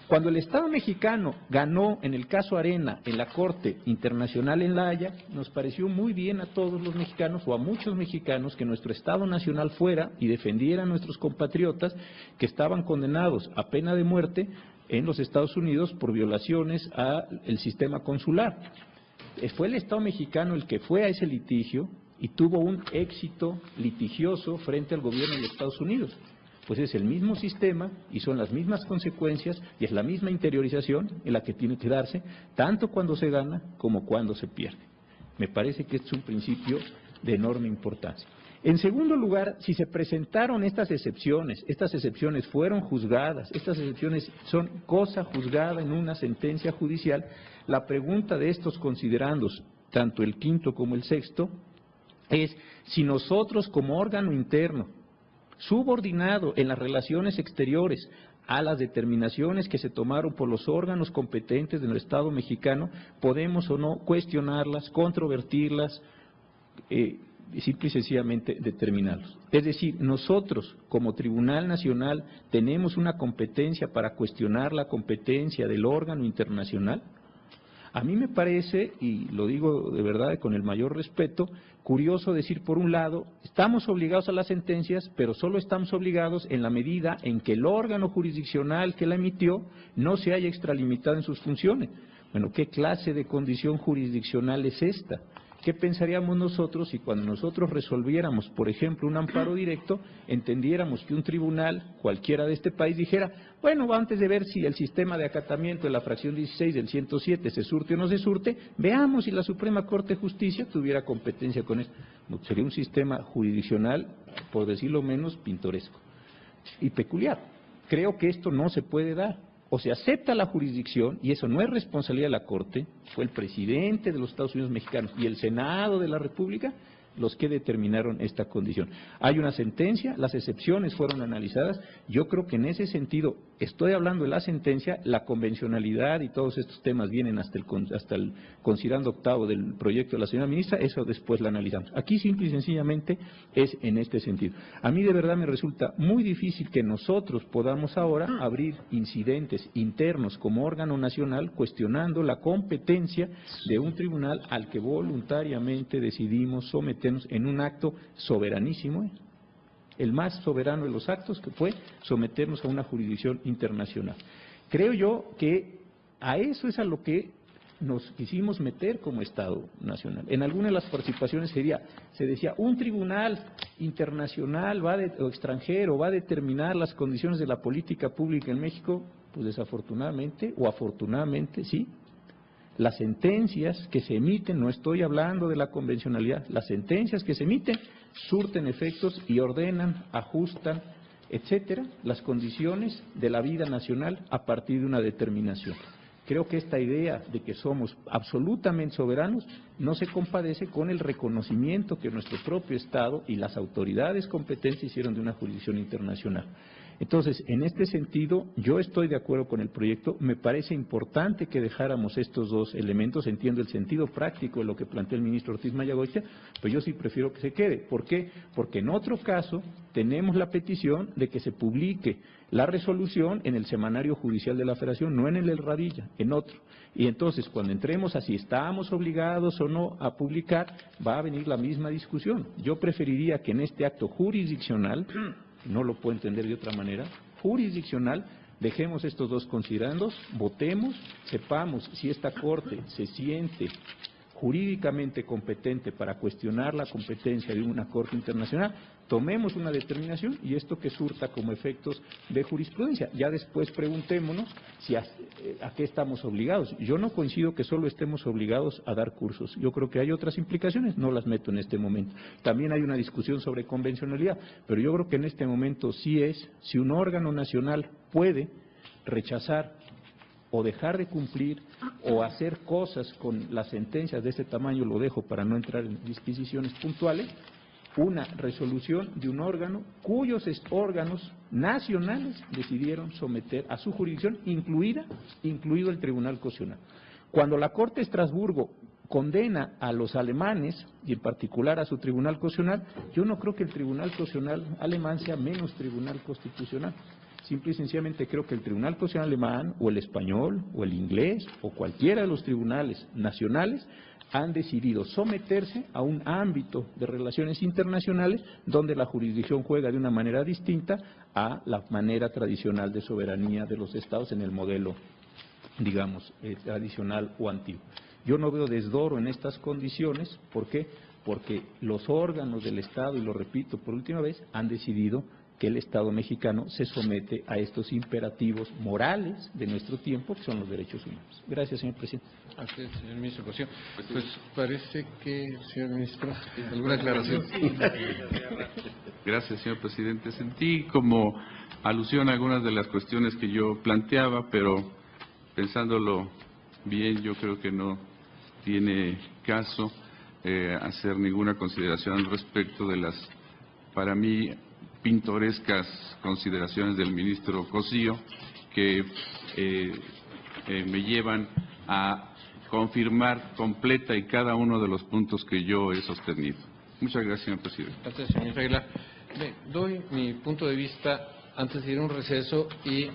Cuando el Estado mexicano ganó en el caso Arena en la Corte Internacional en La Haya, nos pareció muy bien a todos los mexicanos o a muchos mexicanos que nuestro Estado Nacional fuera y defendiera a nuestros compatriotas que estaban condenados a pena de muerte en los Estados Unidos por violaciones al sistema consular. Fue el Estado mexicano el que fue a ese litigio y tuvo un éxito litigioso frente al gobierno de Estados Unidos. Pues es el mismo sistema y son las mismas consecuencias y es la misma interiorización en la que tiene que darse, tanto cuando se gana como cuando se pierde. Me parece que este es un principio de enorme importancia. En segundo lugar, si se presentaron estas excepciones fueron juzgadas, estas excepciones son cosa juzgada en una sentencia judicial, la pregunta de estos considerandos, tanto el quinto como el sexto, es si nosotros como órgano interno, subordinado en las relaciones exteriores a las determinaciones que se tomaron por los órganos competentes del Estado mexicano, podemos o no cuestionarlas, controvertirlas, simple y sencillamente determinarlos. Es decir, nosotros como Tribunal Nacional tenemos una competencia para cuestionar la competencia del órgano internacional. A mí me parece, y lo digo de verdad con el mayor respeto, curioso decir por un lado, estamos obligados a las sentencias, pero solo estamos obligados en la medida en que el órgano jurisdiccional que la emitió no se haya extralimitado en sus funciones. Bueno, ¿qué clase de condición jurisdiccional es esta? ¿Qué pensaríamos nosotros si cuando nosotros resolviéramos, por ejemplo, un amparo directo, entendiéramos que un tribunal, cualquiera de este país, dijera, bueno, antes de ver si el sistema de acatamiento de la fracción 16 del 107 se surte o no se surte, veamos si la Suprema Corte de Justicia tuviera competencia con esto? Sería un sistema jurisdiccional, por decirlo menos, pintoresco y peculiar. Creo que esto no se puede dar. O se acepta la jurisdicción, y eso no es responsabilidad de la Corte, fue el presidente de los Estados Unidos mexicanos y el Senado de la República los que determinaron esta condición. Hay una sentencia, las excepciones fueron analizadas, yo creo que en ese sentido, estoy hablando de la sentencia, la convencionalidad y todos estos temas vienen hasta el considerando octavo del proyecto de la señora ministra, eso después lo analizamos. Aquí simple y sencillamente es en este sentido. A mí de verdad me resulta muy difícil que nosotros podamos ahora abrir incidentes internos como órgano nacional cuestionando la competencia de un tribunal al que voluntariamente decidimos someternos en un acto soberanísimo, el más soberano de los actos, que fue someternos a una jurisdicción internacional. Creo yo que a eso es a lo que nos quisimos meter como Estado Nacional. En alguna de las participaciones se decía, un tribunal internacional o extranjero va a determinar las condiciones de la política pública en México. Pues desafortunadamente o afortunadamente, sí. Las sentencias que se emiten, no estoy hablando de la convencionalidad, las sentencias que se emiten surten efectos y ordenan, ajustan, etcétera, las condiciones de la vida nacional a partir de una determinación. Creo que esta idea de que somos absolutamente soberanos no se compadece con el reconocimiento que nuestro propio Estado y las autoridades competentes hicieron de una jurisdicción internacional. Entonces, en este sentido, yo estoy de acuerdo con el proyecto, me parece importante que dejáramos estos dos elementos, entiendo el sentido práctico de lo que plantea el ministro Ortiz Mayagoitia, pero yo sí prefiero que se quede. ¿Por qué? Porque en otro caso tenemos la petición de que se publique la resolución en el Semanario Judicial de la Federación, no en el Radilla, en otro. Y entonces, cuando entremos a si estamos obligados o no a publicar, va a venir la misma discusión. Yo preferiría que en este acto jurisdiccional, no lo puedo entender de otra manera, jurisdiccional, dejemos estos dos considerandos, votemos, sepamos si esta Corte se siente jurídicamente competente para cuestionar la competencia de una Corte Internacional, tomemos una determinación y esto que surta como efectos de jurisprudencia. Ya después preguntémonos si a qué estamos obligados. Yo no coincido que solo estemos obligados a dar cursos. Yo creo que hay otras implicaciones, no las meto en este momento. También hay una discusión sobre convencionalidad, pero yo creo que en este momento sí es, si un órgano nacional puede rechazar o dejar de cumplir o hacer cosas con las sentencias de este tamaño, lo dejo para no entrar en disquisiciones puntuales, una resolución de un órgano cuyos órganos nacionales decidieron someter a su jurisdicción, incluido el Tribunal Constitucional. Cuando la Corte de Estrasburgo condena a los alemanes, y en particular a su Tribunal Constitucional, yo no creo que el Tribunal Constitucional alemán sea menos Tribunal Constitucional. Simple y sencillamente creo que el Tribunal Constitucional alemán, o el español, o el inglés, o cualquiera de los tribunales nacionales, han decidido someterse a un ámbito de relaciones internacionales donde la jurisdicción juega de una manera distinta a la manera tradicional de soberanía de los estados en el modelo, digamos, tradicional o antiguo. Yo no veo desdoro en estas condiciones. ¿Por qué? Porque los órganos del Estado, y lo repito por última vez, han decidido que el Estado mexicano se somete a estos imperativos morales de nuestro tiempo, que son los derechos humanos. Gracias, señor presidente. Así es, señor ministro. Pues parece que, señor ministro, ¿alguna aclaración? Gracias, señor presidente. Sentí como alusión a algunas de las cuestiones que yo planteaba, pero pensándolo bien, yo creo que no tiene caso hacer ninguna consideración al respecto de las, para mí, pintorescas consideraciones del ministro Cosío que me llevan a confirmar completa y cada uno de los puntos que yo he sostenido. Muchas gracias, señor presidente. Gracias, señor Aguilar. Doy mi punto de vista antes de ir a un receso y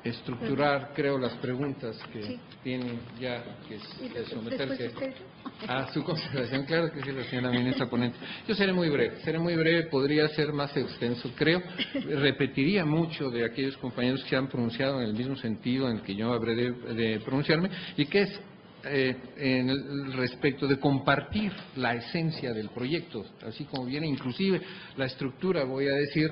estructurar, creo, las preguntas que tienen ya que someterse a su consideración. Claro que sí, la señora ministra ponente. Yo seré muy breve, podría ser más extenso, creo. Repetiría mucho de aquellos compañeros que se han pronunciado en el mismo sentido en el que yo habré de pronunciarme, y que es en el respecto de compartir la esencia del proyecto, así como viene, inclusive la estructura, voy a decir,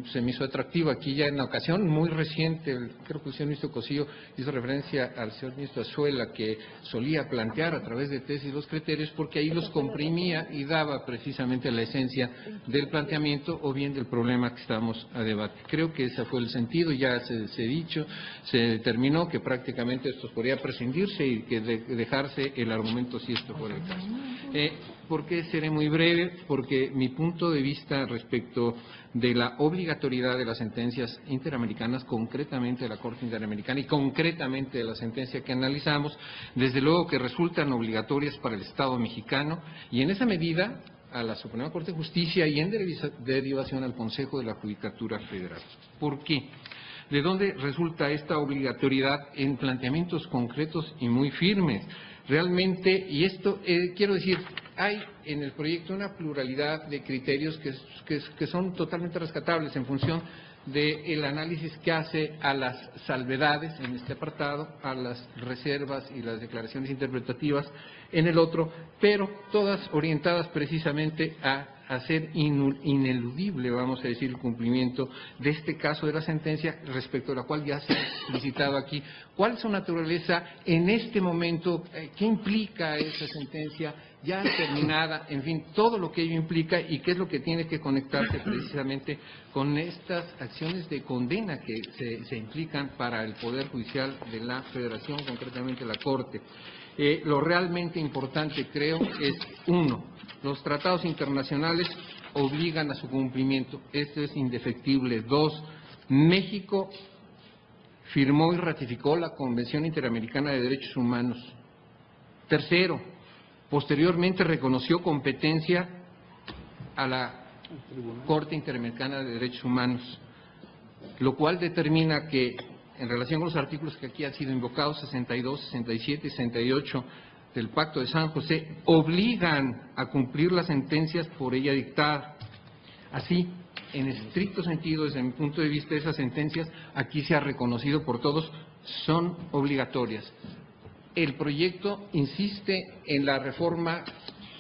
se me hizo atractivo aquí ya en la ocasión muy reciente. Creo que el señor ministro Cosío hizo referencia al señor ministro Azuela, que solía plantear a través de tesis los criterios, porque ahí los comprimía y daba precisamente la esencia del planteamiento o bien del problema que estamos a debate. Creo que ese fue el sentido, ya se dicho, se determinó que prácticamente esto podría prescindirse y que dejarse el argumento si esto fuera el caso. ¿Por qué seré muy breve? Porque mi punto de vista respecto de la obligatoriedad de las sentencias interamericanas, concretamente de la Corte Interamericana y concretamente de la sentencia que analizamos, desde luego que resultan obligatorias para el Estado mexicano y en esa medida a la Suprema Corte de Justicia y en derivación al Consejo de la Judicatura Federal. ¿Por qué? ¿De dónde resulta esta obligatoriedad? En planteamientos concretos y muy firmes. Realmente, y esto quiero decir, hay en el proyecto una pluralidad de criterios que son totalmente rescatables en función del análisis que hace a las salvedades en este apartado, a las reservas y las declaraciones interpretativas en el otro, pero todas orientadas precisamente a hacer ineludible, vamos a decir, el cumplimiento de este caso de la sentencia, respecto a la cual ya se ha explicitado aquí cuál es su naturaleza en este momento, qué implica esa sentencia ya terminada, en fin, todo lo que ello implica y qué es lo que tiene que conectarse precisamente con estas acciones de condena que se implican para el Poder Judicial de la Federación, concretamente la Corte. Lo realmente importante, creo, es uno, los tratados internacionales obligan a su cumplimiento. Esto es indefectible. 2, México firmó y ratificó la Convención Interamericana de Derechos Humanos. 3, posteriormente reconoció competencia a la Corte Interamericana de Derechos Humanos, lo cual determina que, en relación con los artículos que aquí han sido invocados, 62, 67 y 68 del Pacto de San José, obligan a cumplir las sentencias por ella dictadas. Así, en estricto sentido, desde mi punto de vista, esas sentencias, aquí se ha reconocido por todos, son obligatorias. El proyecto insiste en la reforma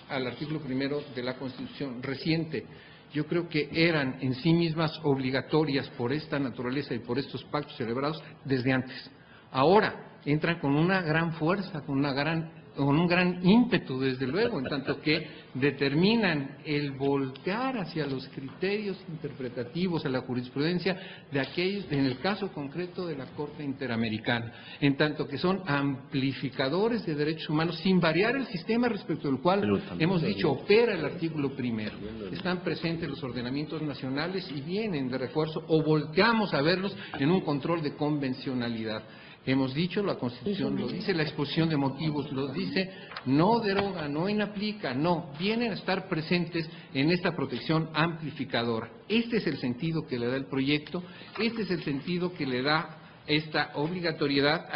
al artículo 1 de la Constitución reciente. Yo creo que eran en sí mismas obligatorias por esta naturaleza y por estos pactos celebrados desde antes. Ahora entran con una gran fuerza, con un gran ímpetu, desde luego, en tanto que determinan el voltear hacia los criterios interpretativos, a la jurisprudencia de aquellos, en el caso concreto de la Corte Interamericana, en tanto que son amplificadores de derechos humanos sin variar el sistema respecto al cual hemos dicho opera el artículo 1. Están presentes los ordenamientos nacionales y vienen de refuerzo, o volteamos a verlos en un control de convencionalidad. Hemos dicho, la Constitución lo dice, la exposición de motivos lo dice, no deroga, no inaplica, no, vienen a estar presentes en esta protección amplificadora. Este es el sentido que le da el proyecto, este es el sentido que le da esta obligatoriedad.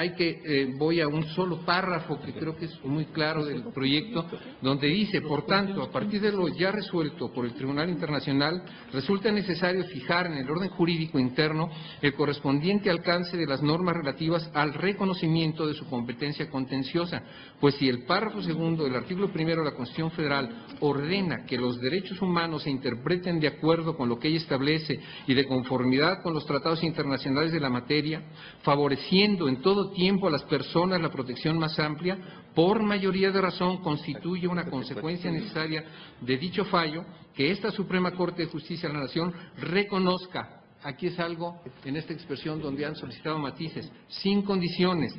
Voy a un solo párrafo que creo que es muy claro del proyecto, donde dice: por tanto, a partir de lo ya resuelto por el Tribunal Internacional, resulta necesario fijar en el orden jurídico interno el correspondiente alcance de las normas relativas al reconocimiento de su competencia contenciosa, pues si el párrafo 2 del artículo 1 de la Constitución Federal ordena que los derechos humanos se interpreten de acuerdo con lo que ella establece y de conformidad con los tratados internacionales de la materia, favoreciendo en todo tiempo a las personas la protección más amplia, por mayoría de razón constituye una consecuencia necesaria de dicho fallo que esta Suprema Corte de Justicia de la Nación reconozca, aquí es algo en esta expresión donde han solicitado matices, sin condiciones,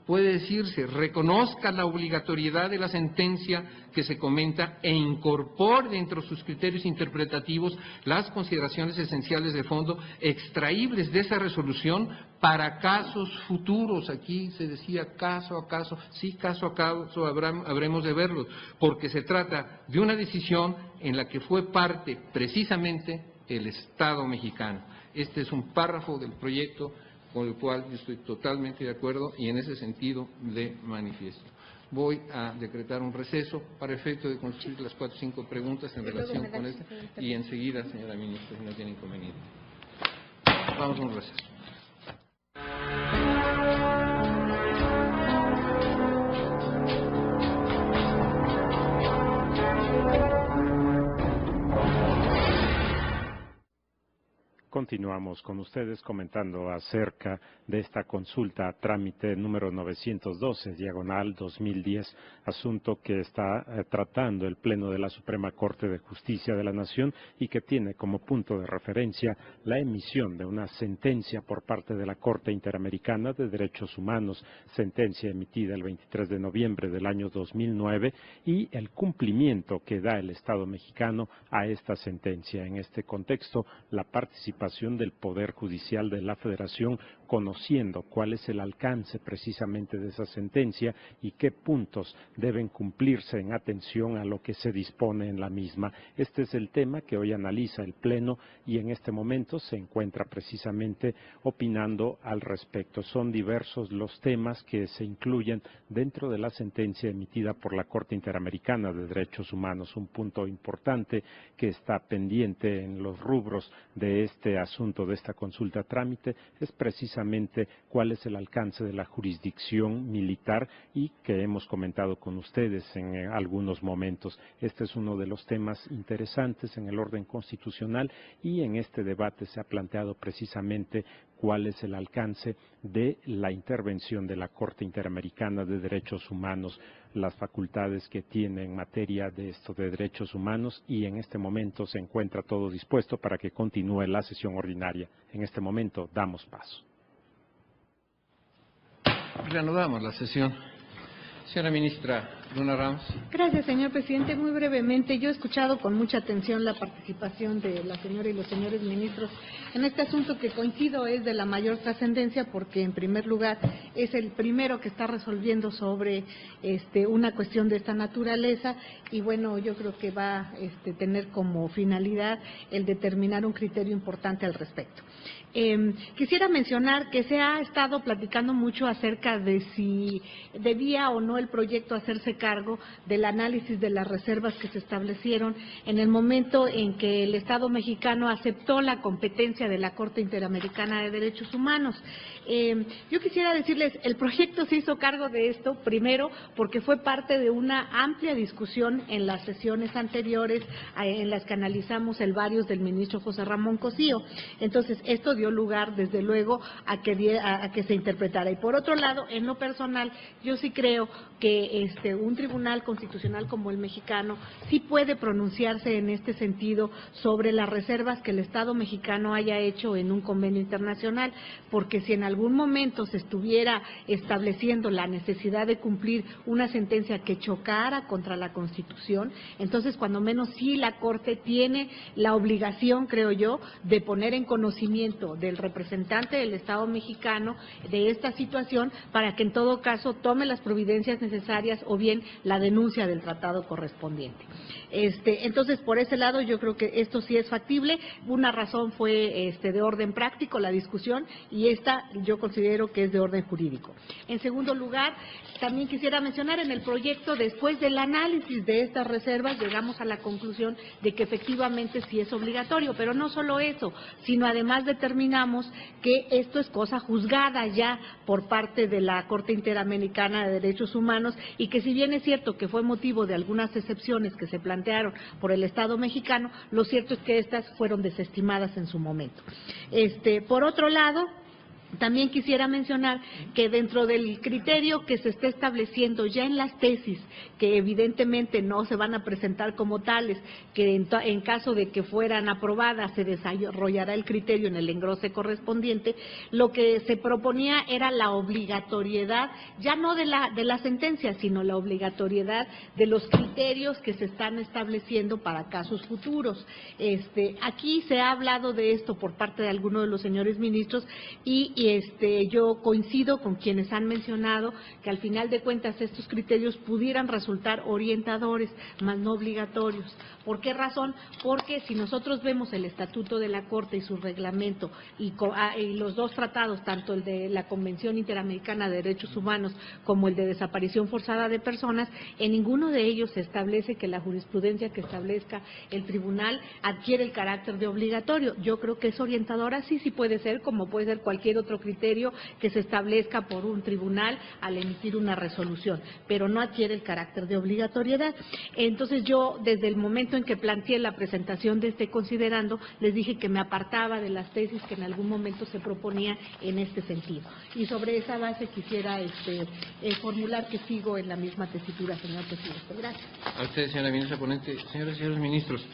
puede decirse, reconozca la obligatoriedad de la sentencia que se comenta e incorpore dentro de sus criterios interpretativos las consideraciones esenciales de fondo extraíbles de esa resolución para casos futuros. Aquí se decía caso a caso, sí, caso a caso habremos de verlos, porque se trata de una decisión en la que fue parte precisamente el Estado mexicano. Este es un párrafo del proyecto con el cual yo estoy totalmente de acuerdo y en ese sentido le manifiesto. Voy a decretar un receso para efecto de construir las 4 o 5 preguntas en relación con esto y enseguida, señora ministra, si no tiene inconveniente. Vamos a un receso. Continuamos con ustedes comentando acerca de esta consulta a trámite número 912/2010, asunto que está tratando el Pleno de la Suprema Corte de Justicia de la Nación y que tiene como punto de referencia la emisión de una sentencia por parte de la Corte Interamericana de Derechos Humanos, sentencia emitida el 23 de noviembre del año 2009 y el cumplimiento que da el Estado mexicano a esta sentencia. En este contexto, la participación del Poder Judicial de la Federación, conociendo cuál es el alcance precisamente de esa sentencia y qué puntos deben cumplirse en atención a lo que se dispone en la misma. Este es el tema que hoy analiza el Pleno y en este momento se encuentra precisamente opinando al respecto. Son diversos los temas que se incluyen dentro de la sentencia emitida por la Corte Interamericana de Derechos Humanos. Un punto importante que está pendiente en los rubros de este asunto, de esta consulta a trámite, es precisamente cuál es el alcance de la jurisdicción militar y que hemos comentado con ustedes en algunos momentos. Este es uno de los temas interesantes en el orden constitucional y en este debate se ha planteado precisamente cuál es el alcance de la intervención de la Corte Interamericana de Derechos Humanos, las facultades que tiene en materia de esto de derechos humanos y en este momento se encuentra todo dispuesto para que continúe la sesión ordinaria. En este momento damos paso. Reanudamos la sesión. Señora ministra, Luna Ramos. Gracias, señor presidente. Muy brevemente, yo he escuchado con mucha atención la participación de la señora y los señores ministros en este asunto que coincido es de la mayor trascendencia porque, en primer lugar, es el primero que está resolviendo sobre una cuestión de esta naturaleza y, bueno, yo creo que va a tener como finalidad el determinar un criterio importante al respecto. Quisiera mencionar que se ha estado platicando mucho acerca de si debía o no el proyecto hacerse cargo del análisis de las reservas que se establecieron en el momento en que el Estado mexicano aceptó la competencia de la Corte Interamericana de Derechos Humanos. Yo quisiera decirles, el proyecto se hizo cargo de esto, primero, porque fue parte de una amplia discusión en las sesiones anteriores en las que analizamos el varios del ministro José Ramón Cosío. Entonces, esto dio lugar, desde luego, a que se interpretara. Y por otro lado, en lo personal, yo sí creo que un tribunal constitucional como el mexicano sí puede pronunciarse en este sentido sobre las reservas que el Estado mexicano haya hecho en un convenio internacional, porque si en algún momento se estuviera estableciendo la necesidad de cumplir una sentencia que chocara contra la Constitución, entonces cuando menos sí la Corte tiene la obligación, creo yo, de poner en conocimiento del representante del Estado mexicano de esta situación para que en todo caso tome las providencias necesarias o bien la denuncia del tratado correspondiente. Entonces, por ese lado, yo creo que esto sí es factible. Una razón fue de orden práctico, la discusión, y esta yo considero que es de orden jurídico. En segundo lugar, también quisiera mencionar en el proyecto, después del análisis de estas reservas, llegamos a la conclusión de que efectivamente sí es obligatorio, pero no solo eso, sino además determinamos que esto es cosa juzgada ya por parte de la Corte Interamericana de Derechos Humanos y que si bien es cierto que fue motivo de algunas excepciones que se plantearon por el Estado mexicano, lo cierto es que estas fueron desestimadas en su momento. Por otro lado, también quisiera mencionar que dentro del criterio que se está estableciendo ya en las tesis, que evidentemente no se van a presentar como tales, que en caso de que fueran aprobadas se desarrollará el criterio en el engrose correspondiente, lo que se proponía era la obligatoriedad, ya no de la sentencia, sino la obligatoriedad de los criterios que se están estableciendo para casos futuros. Aquí se ha hablado de esto por parte de algunos de los señores ministros y yo coincido con quienes han mencionado que al final de cuentas estos criterios pudieran resultar orientadores, más no obligatorios. ¿Por qué razón? Porque si nosotros vemos el Estatuto de la Corte y su reglamento y los dos tratados, tanto el de la Convención Interamericana de Derechos Humanos como el de desaparición forzada de personas, en ninguno de ellos se establece que la jurisprudencia que establezca el tribunal adquiere el carácter de obligatorio. Yo creo que es orientadora, sí puede ser, como puede ser cualquier otro criterio que se establezca por un tribunal al emitir una resolución, pero no adquiere el carácter de obligatoriedad. Entonces yo, desde el momento en que planteé la presentación de considerando, les dije que me apartaba de las tesis que en algún momento se proponían en este sentido. Y sobre esa base quisiera formular que sigo en la misma tesitura, señor presidente. Gracias. A usted, señora ministra ponente. Señoras y señores ministros,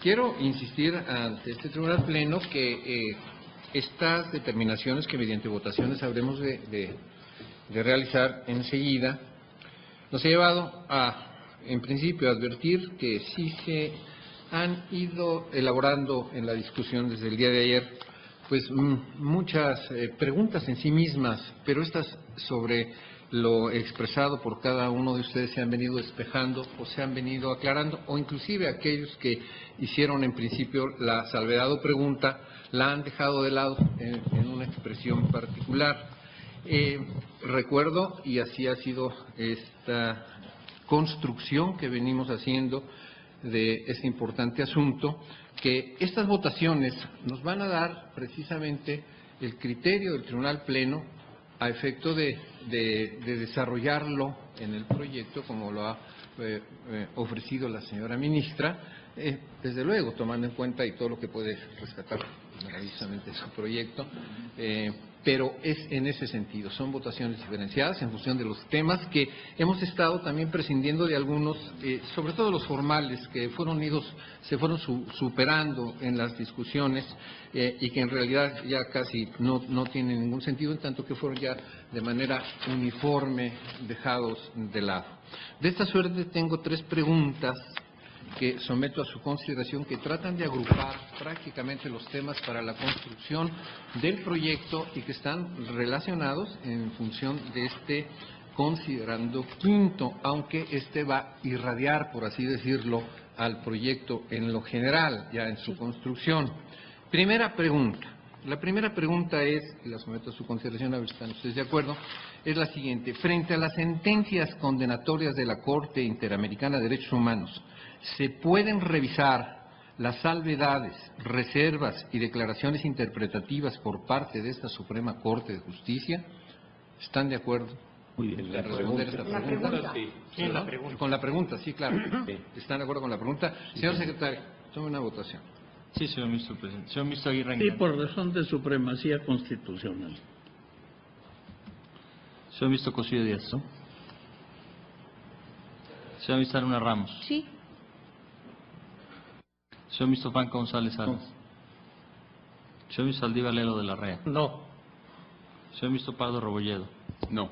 quiero insistir ante este Tribunal Pleno que estas determinaciones que mediante votaciones habremos de realizar enseguida, nos ha llevado en principio, a advertir que sí se han ido elaborando en la discusión desde el día de ayer, pues muchas preguntas en sí mismas, pero estas sobre lo expresado por cada uno de ustedes se han venido despejando o se han venido aclarando, o inclusive aquellos que hicieron en principio la salvedad o pregunta, la han dejado de lado en una expresión particular. Recuerdo, y así ha sido esta construcción que venimos haciendo de este importante asunto, que estas votaciones nos van a dar precisamente el criterio del Tribunal Pleno a efecto de desarrollarlo en el proyecto como lo ha ofrecido la señora ministra, desde luego tomando en cuenta y todo lo que puede rescatar maravillosamente su proyecto, pero es en ese sentido. Son votaciones diferenciadas en función de los temas que hemos estado también prescindiendo de algunos, sobre todo los formales, que se fueron superando en las discusiones y que en realidad ya casi no tienen ningún sentido, en tanto que fueron ya de manera uniforme dejados de lado. De esta suerte tengo 3 preguntas que someto a su consideración, que tratan de agrupar prácticamente los temas para la construcción del proyecto y que están relacionados en función de este considerando quinto, aunque este va a irradiar, por así decirlo, al proyecto en lo general, ya en su construcción. Primera pregunta. La primera pregunta es, y la someto a su consideración, a ver si están ustedes de acuerdo, es la siguiente. Frente a las sentencias condenatorias de la Corte Interamericana de Derechos Humanos, ¿se pueden revisar las salvedades, reservas y declaraciones interpretativas por parte de esta Suprema Corte de Justicia? ¿Están de acuerdo? Muy bien. ¿En responder esta pregunta? Sí, la pregunta. Con la pregunta, sí, claro. ¿Están de acuerdo con la pregunta? Señor secretario, tome una votación. Sí, señor ministro presidente. Señor ministro Aguirre. Sí, por razón de supremacía constitucional. Señor ministro Cosío Díaz. ¿No? Señor ministro Luna Ramos. Sí. Señor ministro Franco González Salas. Señor ministro Saldívar Lelo de la Rea. No. Señor ministro Pardo Rebolledo. No.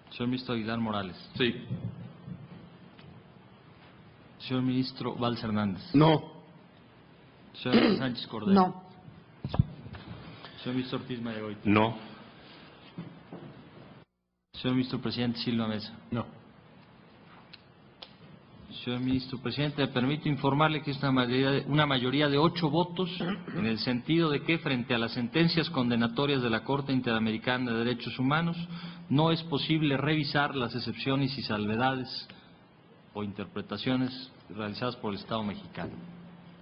Señor ministro Aguilar Morales. Sí. Señor ministro Valls Hernández. No. Señor ministro Sánchez Cordero. No. Señor ministro Ortiz Mayagoiti. No. Señor ministro presidente Silva Mesa. No. Señor ministro presidente, me permito informarle que es una mayoría de 8 votos en el sentido de que frente a las sentencias condenatorias de la Corte Interamericana de Derechos Humanos no es posible revisar las excepciones y salvedades o interpretaciones realizadas por el Estado mexicano.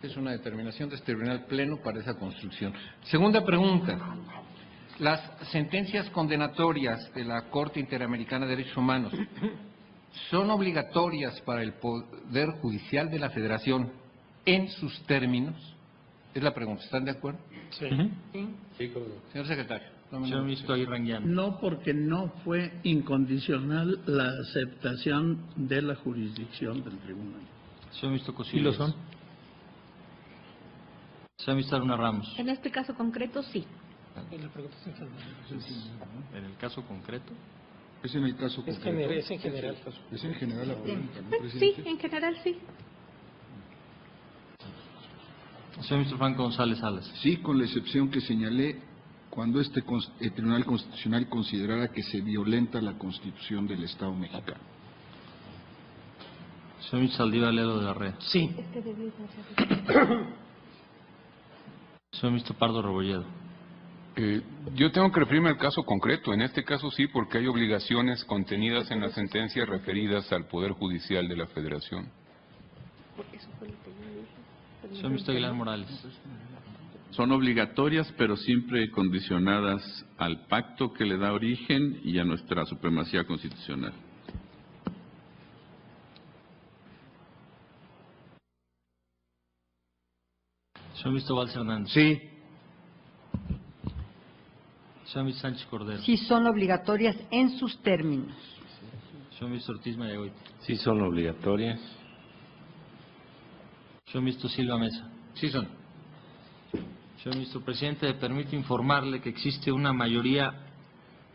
Es una determinación de este tribunal pleno para esa construcción. Segunda pregunta. Las sentencias condenatorias de la Corte Interamericana de Derechos Humanos son obligatorias para el Poder Judicial de la Federación en sus términos. Es la pregunta. ¿Están de acuerdo? Sí. Señor secretario. Señor ministro Aguirre Anguiano. No, porque no fue incondicional la aceptación de la jurisdicción del tribunal. Señor ministro Cosío. ¿Sí lo son? Señor ministro Luna Ramos. En este caso concreto, sí. En el caso concreto. Es en el caso concreto. Es en general. Es en general la pregunta, ¿no, Sí, presidente? en general sí. Señor ministro Franco González Salas. Sí, con la excepción que señalé cuando el Tribunal Constitucional considerara que se violenta la Constitución del Estado mexicano. Señor ministro Saldívar Lelo de la Rea. Sí. Señor ministro Pardo Rebolledo. Yo tengo que referirme al caso concreto. En este caso sí, porque hay obligaciones contenidas en las sentencias referidas al Poder Judicial de la Federación. Señor ministro Aguilar Morales. Son obligatorias, pero siempre condicionadas al pacto que le da origen y a nuestra supremacía constitucional. Señor ministro Valls Hernández. Sí. Señor ministro Sánchez Cordero. Sí son obligatorias en sus términos. Señor ministro Ortiz Mayagoiti. Sí son obligatorias. Señor ministro Silva Mesa. Sí son. Señor ministro presidente, me permito informarle que existe una mayoría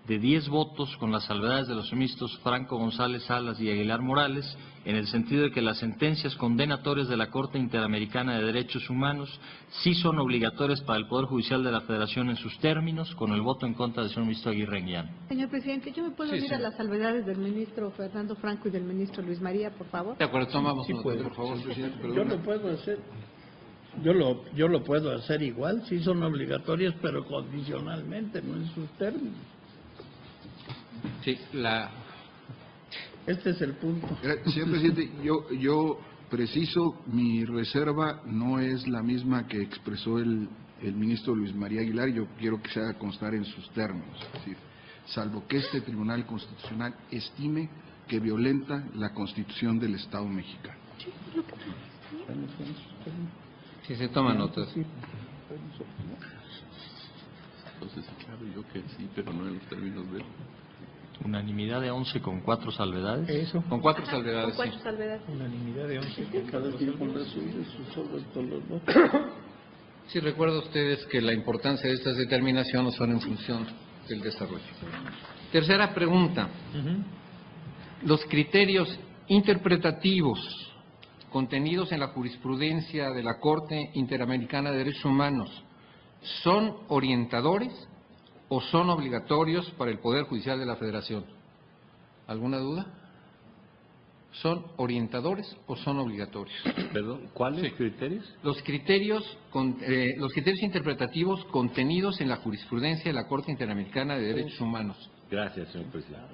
de 10 votos con las salvedades de los ministros Franco González Salas y Aguilar Morales, en el sentido de que las sentencias condenatorias de la Corte Interamericana de Derechos Humanos sí son obligatorias para el Poder Judicial de la Federación en sus términos, con el voto en contra del señor ministro Aguirre Anguiano. Señor presidente, ¿yo me puedo unir a las salvedades del ministro Fernando Franco y del ministro Luis María, por favor? De acuerdo, tomamos Sí nota, puedo. por favor, presidente. Yo Perdón. lo puedo hacer. Yo lo puedo hacer igual, sí son obligatorias, pero condicionalmente, no en sus términos. Sí, Este es el punto. Señor presidente, yo preciso, mi reserva no es la misma que expresó el ministro Luis María Aguilar. Yo quiero que se haga constar en sus términos. Es decir, salvo que este Tribunal Constitucional estime que violenta la Constitución del Estado mexicano. sí se toma nota. entonces claro yo que sí, pero no en los términos de... Unanimidad de 11 con 4 salvedades. Eso. Con 4 salvedades. Con 4 salvedades. Unanimidad de 11. Sí, recuerdo ustedes que la importancia de estas determinaciones son en función del desarrollo. Tercera pregunta. Los criterios interpretativos contenidos en la jurisprudencia de la Corte Interamericana de Derechos Humanos son orientadores o son obligatorios para el Poder Judicial de la Federación. ¿Alguna duda? ¿Son orientadores o son obligatorios? Perdón, ¿cuáles criterios? Los criterios interpretativos contenidos en la jurisprudencia de la Corte Interamericana de Derechos Humanos. Gracias, señor presidente.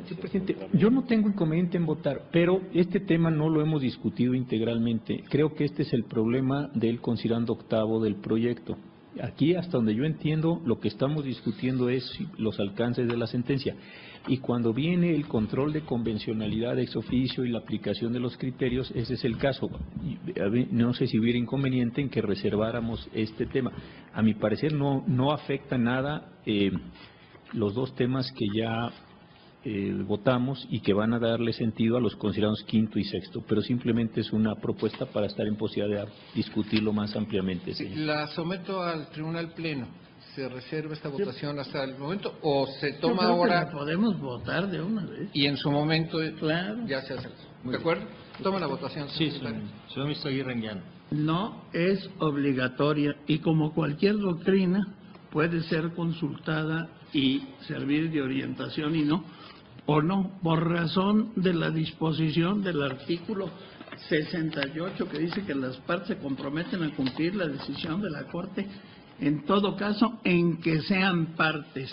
Sí, presidente, yo no tengo inconveniente en votar, pero este tema no lo hemos discutido integralmente. Creo que este es el problema del considerando octavo del proyecto. Aquí, hasta donde yo entiendo, lo que estamos discutiendo es los alcances de la sentencia. Y cuando viene el control de convencionalidad ex oficio y la aplicación de los criterios, ese es el caso. No sé si hubiera inconveniente en que reserváramos este tema. A mi parecer no afecta nada los dos temas que ya votamos y que van a darle sentido a los considerados quinto y sexto, pero simplemente es una propuesta para estar en posibilidad de discutirlo más ampliamente. Sí, la someto al Tribunal Pleno. ¿Se reserva esta votación hasta el momento o se toma ahora? Podemos votar de una vez. Y en su momento claro. Ya se hace. ¿De acuerdo? Toma la votación. Sí, señor ministro Aguirre Anguiano. No es obligatoria y como cualquier doctrina puede ser consultada y servir de orientación y no, o no, por razón de la disposición del artículo 68 que dice que las partes se comprometen a cumplir la decisión de la Corte, en todo caso, en que sean partes.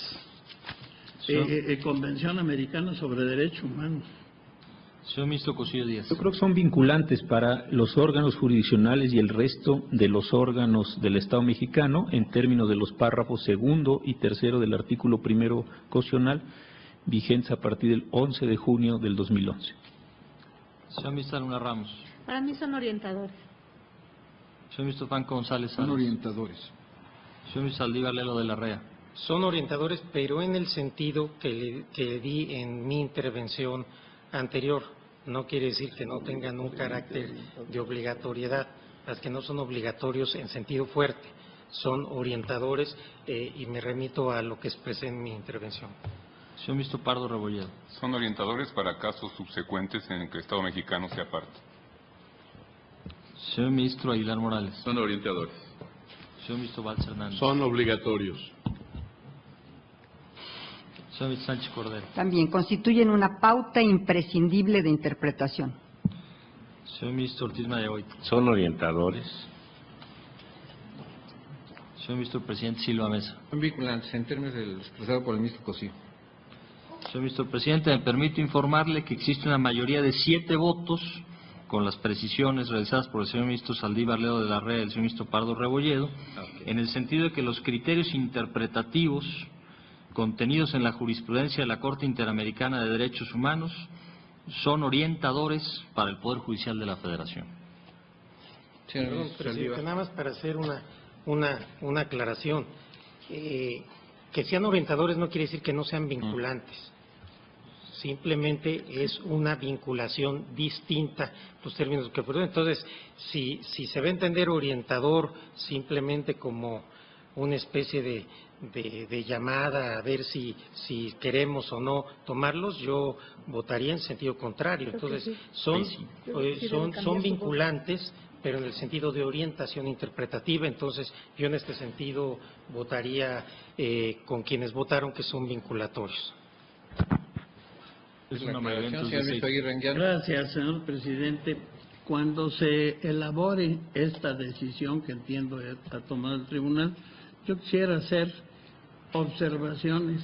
Convención Americana sobre Derechos Humanos. Señor ministro Cosío Díaz. Yo creo que son vinculantes para los órganos jurisdiccionales y el resto de los órganos del Estado mexicano en términos de los párrafos segundo y tercero del artículo primero constitucional, vigentes a partir del 11 de junio del 2011. Señor ministro Luna Ramos. Para mí son orientadores. Señor ministro Franco González Son orientadores. Señor ministro Saldívar Lelo de la Rea. Son orientadores, pero en el sentido que di en mi intervención anterior. No quiere decir que no tengan un carácter de obligatoriedad, las que no son obligatorios en sentido fuerte, son orientadores y me remito a lo que expresé en mi intervención. Señor ministro Pardo Rebolledo. Son orientadores para casos subsecuentes en el que el Estado mexicano sea parte. Señor ministro Aguilar Morales. Son orientadores. Señor ministro Valls Hernández. Son obligatorios. Señor ministro Sánchez Cordero. También constituyen una pauta imprescindible de interpretación. Señor ministro Ortiz Mayagoy. Son orientadores. Señor ministro presidente Silva Mesa. Son vinculantes en términos del expresado por el ministro Cosío. Señor ministro presidente, me permito informarle que existe una mayoría de 7 votos con las precisiones realizadas por el señor ministro Saldívar Lelo de la Rea y el señor ministro Pardo Rebolledo, en el sentido de que los criterios interpretativos contenidos en la jurisprudencia de la Corte Interamericana de Derechos Humanos son orientadores para el Poder Judicial de la Federación. Perdón, presidente, nada más para hacer una aclaración. Que sean orientadores no quiere decir que no sean vinculantes. Simplemente es una vinculación distinta los términos que produce. Entonces, si se va a entender orientador simplemente como una especie de llamada a ver si queremos o no tomarlos, yo votaría en sentido contrario. Entonces, son vinculantes, pero en el sentido de orientación interpretativa. Entonces, yo en este sentido votaría con quienes votaron que son vinculatorios. Gracias, señor presidente. Cuando se elabore esta decisión que entiendo ha tomado el tribunal, yo quisiera hacer observaciones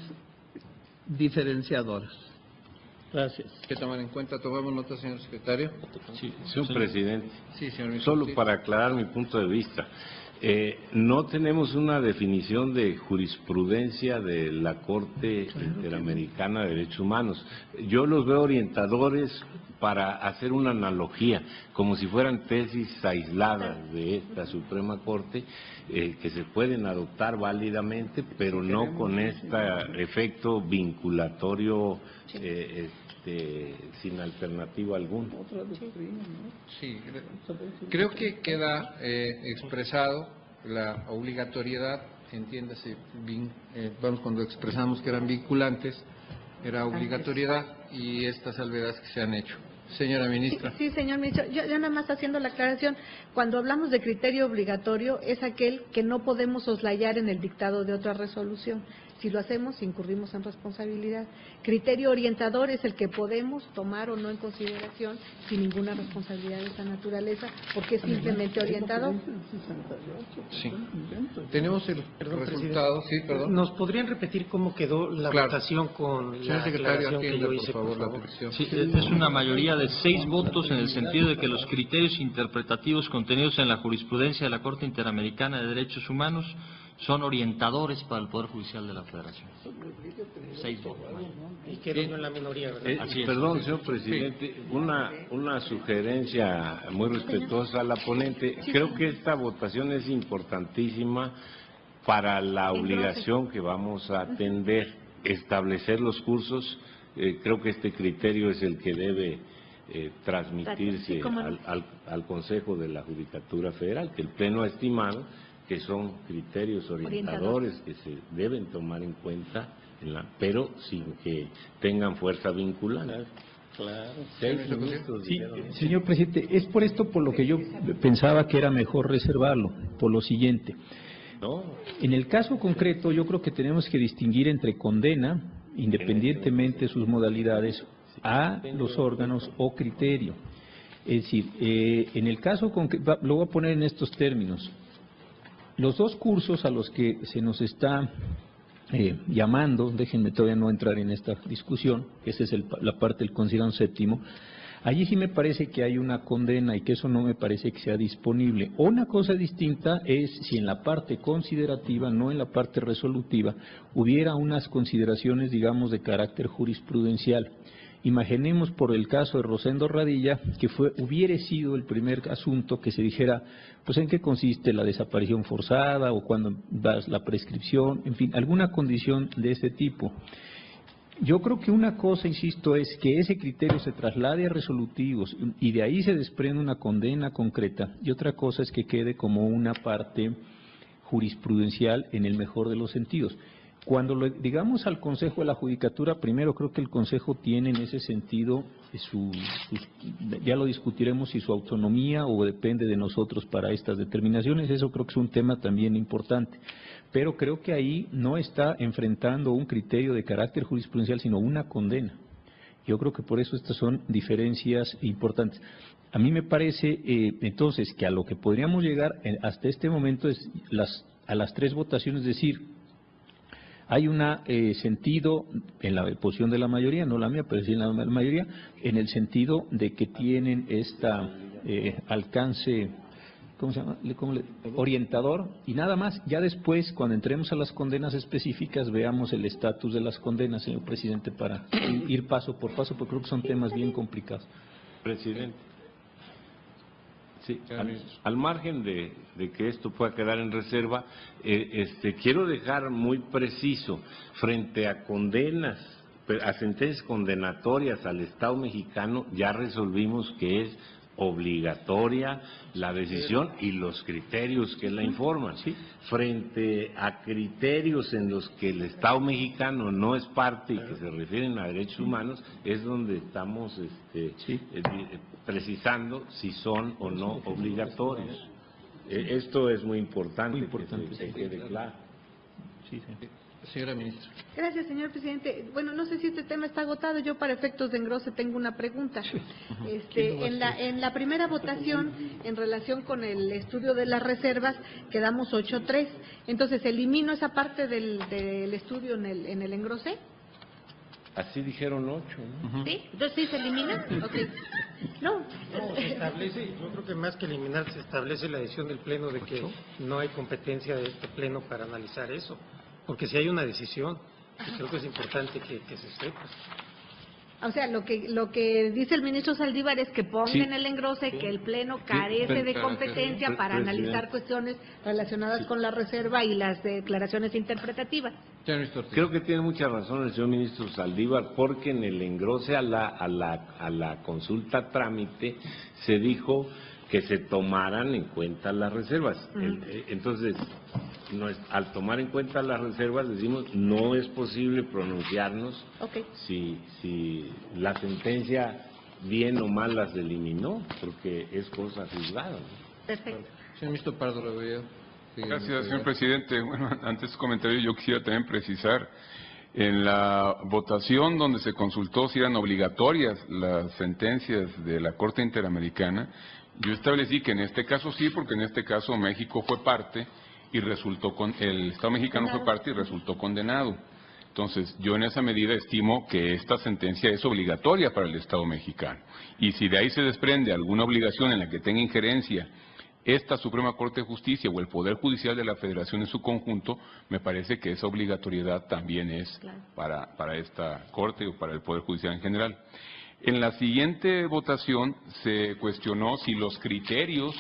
diferenciadoras. Gracias. ¿Qué tomar en cuenta? ¿Tomamos nota, señor secretario? Sí, señor presidente. Sí, señor ministro. Solo para aclarar mi punto de vista. No tenemos una definición de jurisprudencia de la Corte Interamericana de Derechos Humanos. Yo los veo orientadores para hacer una analogía, como si fueran tesis aisladas de esta Suprema Corte, que se pueden adoptar válidamente, pero no con este efecto vinculatorio sin alternativa alguna. Sí, creo que queda expresado la obligatoriedad, entiéndase, cuando expresamos que eran vinculantes, era obligatoriedad y estas salvedades que se han hecho. Señora ministra. Sí, señor ministro. Yo nada más haciendo la aclaración, cuando hablamos de criterio obligatorio es aquel que no podemos soslayar en el dictado de otra resolución. Si lo hacemos, incurrimos en responsabilidad. Criterio orientador es el que podemos tomar o no en consideración sin ninguna responsabilidad de esta naturaleza, porque es simplemente orientador. Sí. Tenemos el resultado. Sí, perdón. ¿Nos podrían repetir cómo quedó la votación con la aclaración que yo hice, por favor? Sí, es una mayoría de 6 votos en el sentido de que los criterios interpretativos contenidos en la jurisprudencia de la Corte Interamericana de Derechos Humanos son orientadores para el Poder Judicial de la Federación. 6 votos. Y quedó en la minoría, ¿verdad? Perdón, señor presidente, una sugerencia muy respetuosa a la ponente. Creo que esta votación es importantísima para la obligación que vamos a atender, establecer los cursos. Creo que este criterio es el que debe transmitirse al Consejo de la Judicatura Federal, que el Pleno ha estimado que son criterios orientadores que se deben tomar en cuenta, pero sin que tengan fuerza vinculante. Claro. Sí, señor presidente, es por esto por lo que yo pensaba que era mejor reservarlo, por lo siguiente. En el caso concreto yo creo que tenemos que distinguir entre condena, independientemente de sus modalidades, a los órganos o criterio. Es decir, en el caso concreto, lo voy a poner en estos términos. Los 2 cursos a los que se nos está llamando, déjenme todavía no entrar en esta discusión, esa es la parte del considerando séptimo, allí sí me parece que hay una condena y que eso no me parece que sea disponible. Una cosa distinta es si en la parte considerativa, no en la parte resolutiva, hubiera unas consideraciones, digamos, de carácter jurisprudencial. Imaginemos por el caso de Rosendo Radilla que hubiera sido el primer asunto que se dijera, pues en qué consiste la desaparición forzada o cuando das la prescripción, en fin, alguna condición de ese tipo. Yo creo que una cosa, insisto, es que ese criterio se traslade a resolutivos y de ahí se desprende una condena concreta, y otra cosa es que quede como una parte jurisprudencial en el mejor de los sentidos. Cuando lo digamos al Consejo de la Judicatura, primero creo que el Consejo tiene en ese sentido, ya lo discutiremos, si su autonomía o depende de nosotros para estas determinaciones, eso creo que es un tema también importante. Pero creo que ahí no está enfrentando un criterio de carácter jurisprudencial, sino una condena. Yo creo que por eso estas son diferencias importantes. A mí me parece entonces que a lo que podríamos llegar hasta este momento es a las 3 votaciones, es decir, hay un sentido en la posición de la mayoría, no la mía, pero sí en la mayoría, en el sentido de que tienen alcance, ¿cómo se llama? Orientador, y nada más. Ya después, cuando entremos a las condenas específicas, veamos el estatus de las condenas, señor presidente, para ir paso por paso, porque creo que son temas bien complicados. Presidente. Sí, al margen de que esto pueda quedar en reserva, quiero dejar muy preciso, frente a condenas, a sentencias condenatorias al Estado mexicano, ya resolvimos que es obligatoria la decisión y los criterios que la informan. ¿Sí? Frente a criterios en los que el Estado mexicano no es parte y que se refieren a derechos humanos, es donde estamos precisando si son o no obligatorios. Esto es muy importante, que se quede claro. Sí. Señora ministra. Gracias, señor presidente. Bueno, no sé si este tema está agotado. Yo, para efectos de engrose, tengo una pregunta. En la primera votación, en relación con el estudio de las reservas, quedamos 8-3. Entonces, ¿elimino esa parte del estudio en el engrose? Así dijeron 8, ¿no? ¿Sí? Entonces, ¿sí se elimina? Okay. No. Se establece, yo creo que más que eliminar, se establece la decisión del Pleno de que no hay competencia de este Pleno para analizar eso. Porque si hay una decisión, creo que es importante que se sepa. O sea, lo que dice el ministro Saldívar es que ponga en el engrose que el Pleno carece de competencia para analizar cuestiones relacionadas con la reserva y las declaraciones interpretativas. Creo que tiene mucha razón el señor ministro Saldívar, porque en el engrose a la consulta trámite se dijo que se tomaran en cuenta las reservas. Entonces, al tomar en cuenta las reservas, decimos, no es posible pronunciarnos si la sentencia bien o mal las eliminó, porque es cosa juzgada, ¿no? Perfecto. Señor ministro Pardo Rebolledo. Gracias, señor presidente. Bueno, antes de su comentario yo quisiera también precisar, en la votación donde se consultó si eran obligatorias las sentencias de la Corte Interamericana, yo establecí que en este caso sí, porque en este caso México fue parte y el Estado mexicano fue parte y resultó condenado. Entonces, yo en esa medida estimo que esta sentencia es obligatoria para el Estado mexicano. Y si de ahí se desprende alguna obligación en la que tenga injerencia esta Suprema Corte de Justicia o el Poder Judicial de la Federación en su conjunto, me parece que esa obligatoriedad también es para esta Corte o para el Poder Judicial en general. En la siguiente votación se cuestionó si los criterios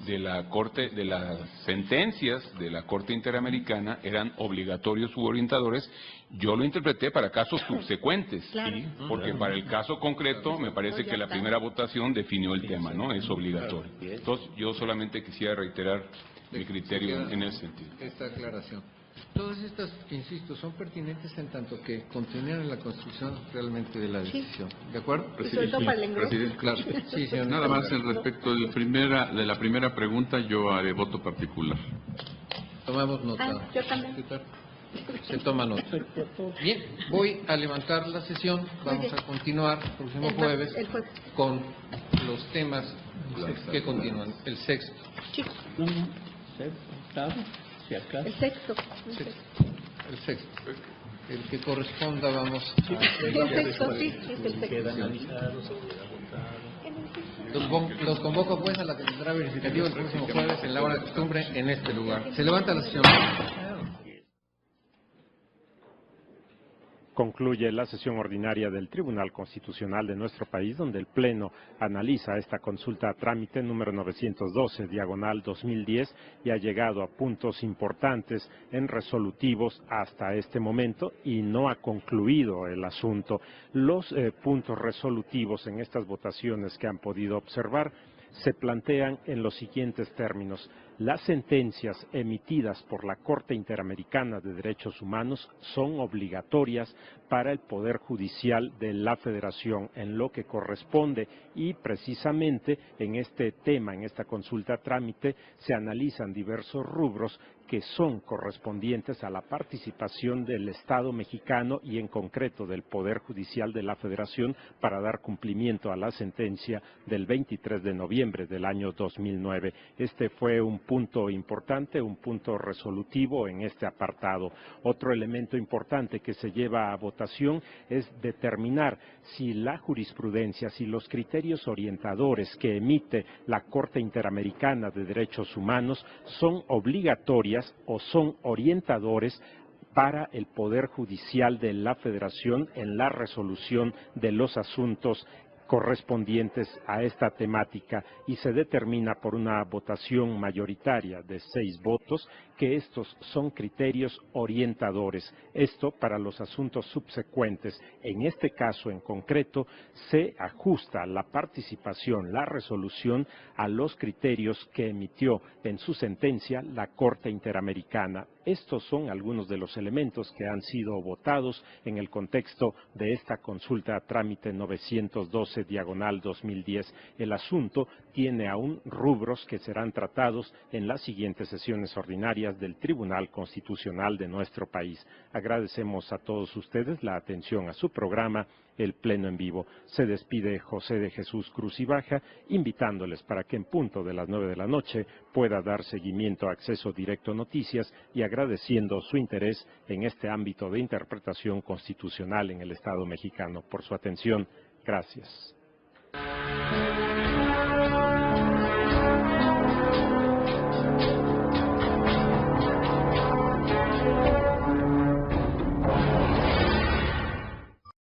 de la Corte, de las sentencias de la Corte Interamericana eran obligatorios u orientadores. Yo lo interpreté para casos subsecuentes, ¿sí? Porque para el caso concreto me parece que la primera votación definió el tema, ¿no? Es obligatorio. Entonces, yo solamente quisiera reiterar mi criterio en ese sentido. Esta aclaración. Todas estas, insisto, son pertinentes en tanto que contenían la construcción realmente de la decisión. ¿De acuerdo? Presidente, claro. Sí, señor. Nada más en respecto de la primera pregunta, yo haré voto particular. Tomamos nota. Yo también. Se toma nota. Bien, voy a levantar la sesión. Vamos a continuar el próximo jueves con los temas que continúan. El sexto. El sexto. El sexto. El que corresponda, vamos a... El sexto, sí, es el sexto. Los convoco pues a la que tendrá verificativo el próximo jueves en la hora de costumbre en este lugar. Se levanta la sesión. Concluye la sesión ordinaria del Tribunal Constitucional de nuestro país, donde el Pleno analiza esta consulta a trámite número 912, diagonal 2010, y ha llegado a puntos importantes en resolutivos hasta este momento y no ha concluido el asunto. Los puntos resolutivos en estas votaciones que han podido observar se plantean en los siguientes términos. Las sentencias emitidas por la Corte Interamericana de Derechos Humanos son obligatorias para el Poder Judicial de la Federación en lo que corresponde, y precisamente en este tema, en esta consulta a trámite, se analizan diversos rubros que son correspondientes a la participación del Estado mexicano y en concreto del Poder Judicial de la Federación para dar cumplimiento a la sentencia del 23 de noviembre del año 2009. Este fue un punto importante, un punto resolutivo en este apartado. Otro elemento importante que se lleva a votación es determinar si la jurisprudencia, si los criterios orientadores que emite la Corte Interamericana de Derechos Humanos son obligatorios o son orientadores para el Poder Judicial de la Federación en la resolución de los asuntos correspondientes a esta temática, y se determina por una votación mayoritaria de 6 votos que estos son criterios orientadores. Esto para los asuntos subsecuentes. En este caso en concreto se ajusta la participación, la resolución a los criterios que emitió en su sentencia la Corte Interamericana. Estos son algunos de los elementos que han sido votados en el contexto de esta consulta a trámite 912 diagonal 2010. El asunto tiene aún rubros que serán tratados en las siguientes sesiones ordinarias del Tribunal Constitucional de nuestro país. Agradecemos a todos ustedes la atención a su programa El Pleno en Vivo. Se despide José de Jesús Cruz y Baja, invitándoles para que en punto de las 9 de la noche pueda dar seguimiento a Acceso Directo Noticias, y agradeciendo su interés en este ámbito de interpretación constitucional en el Estado mexicano. Por su atención, gracias.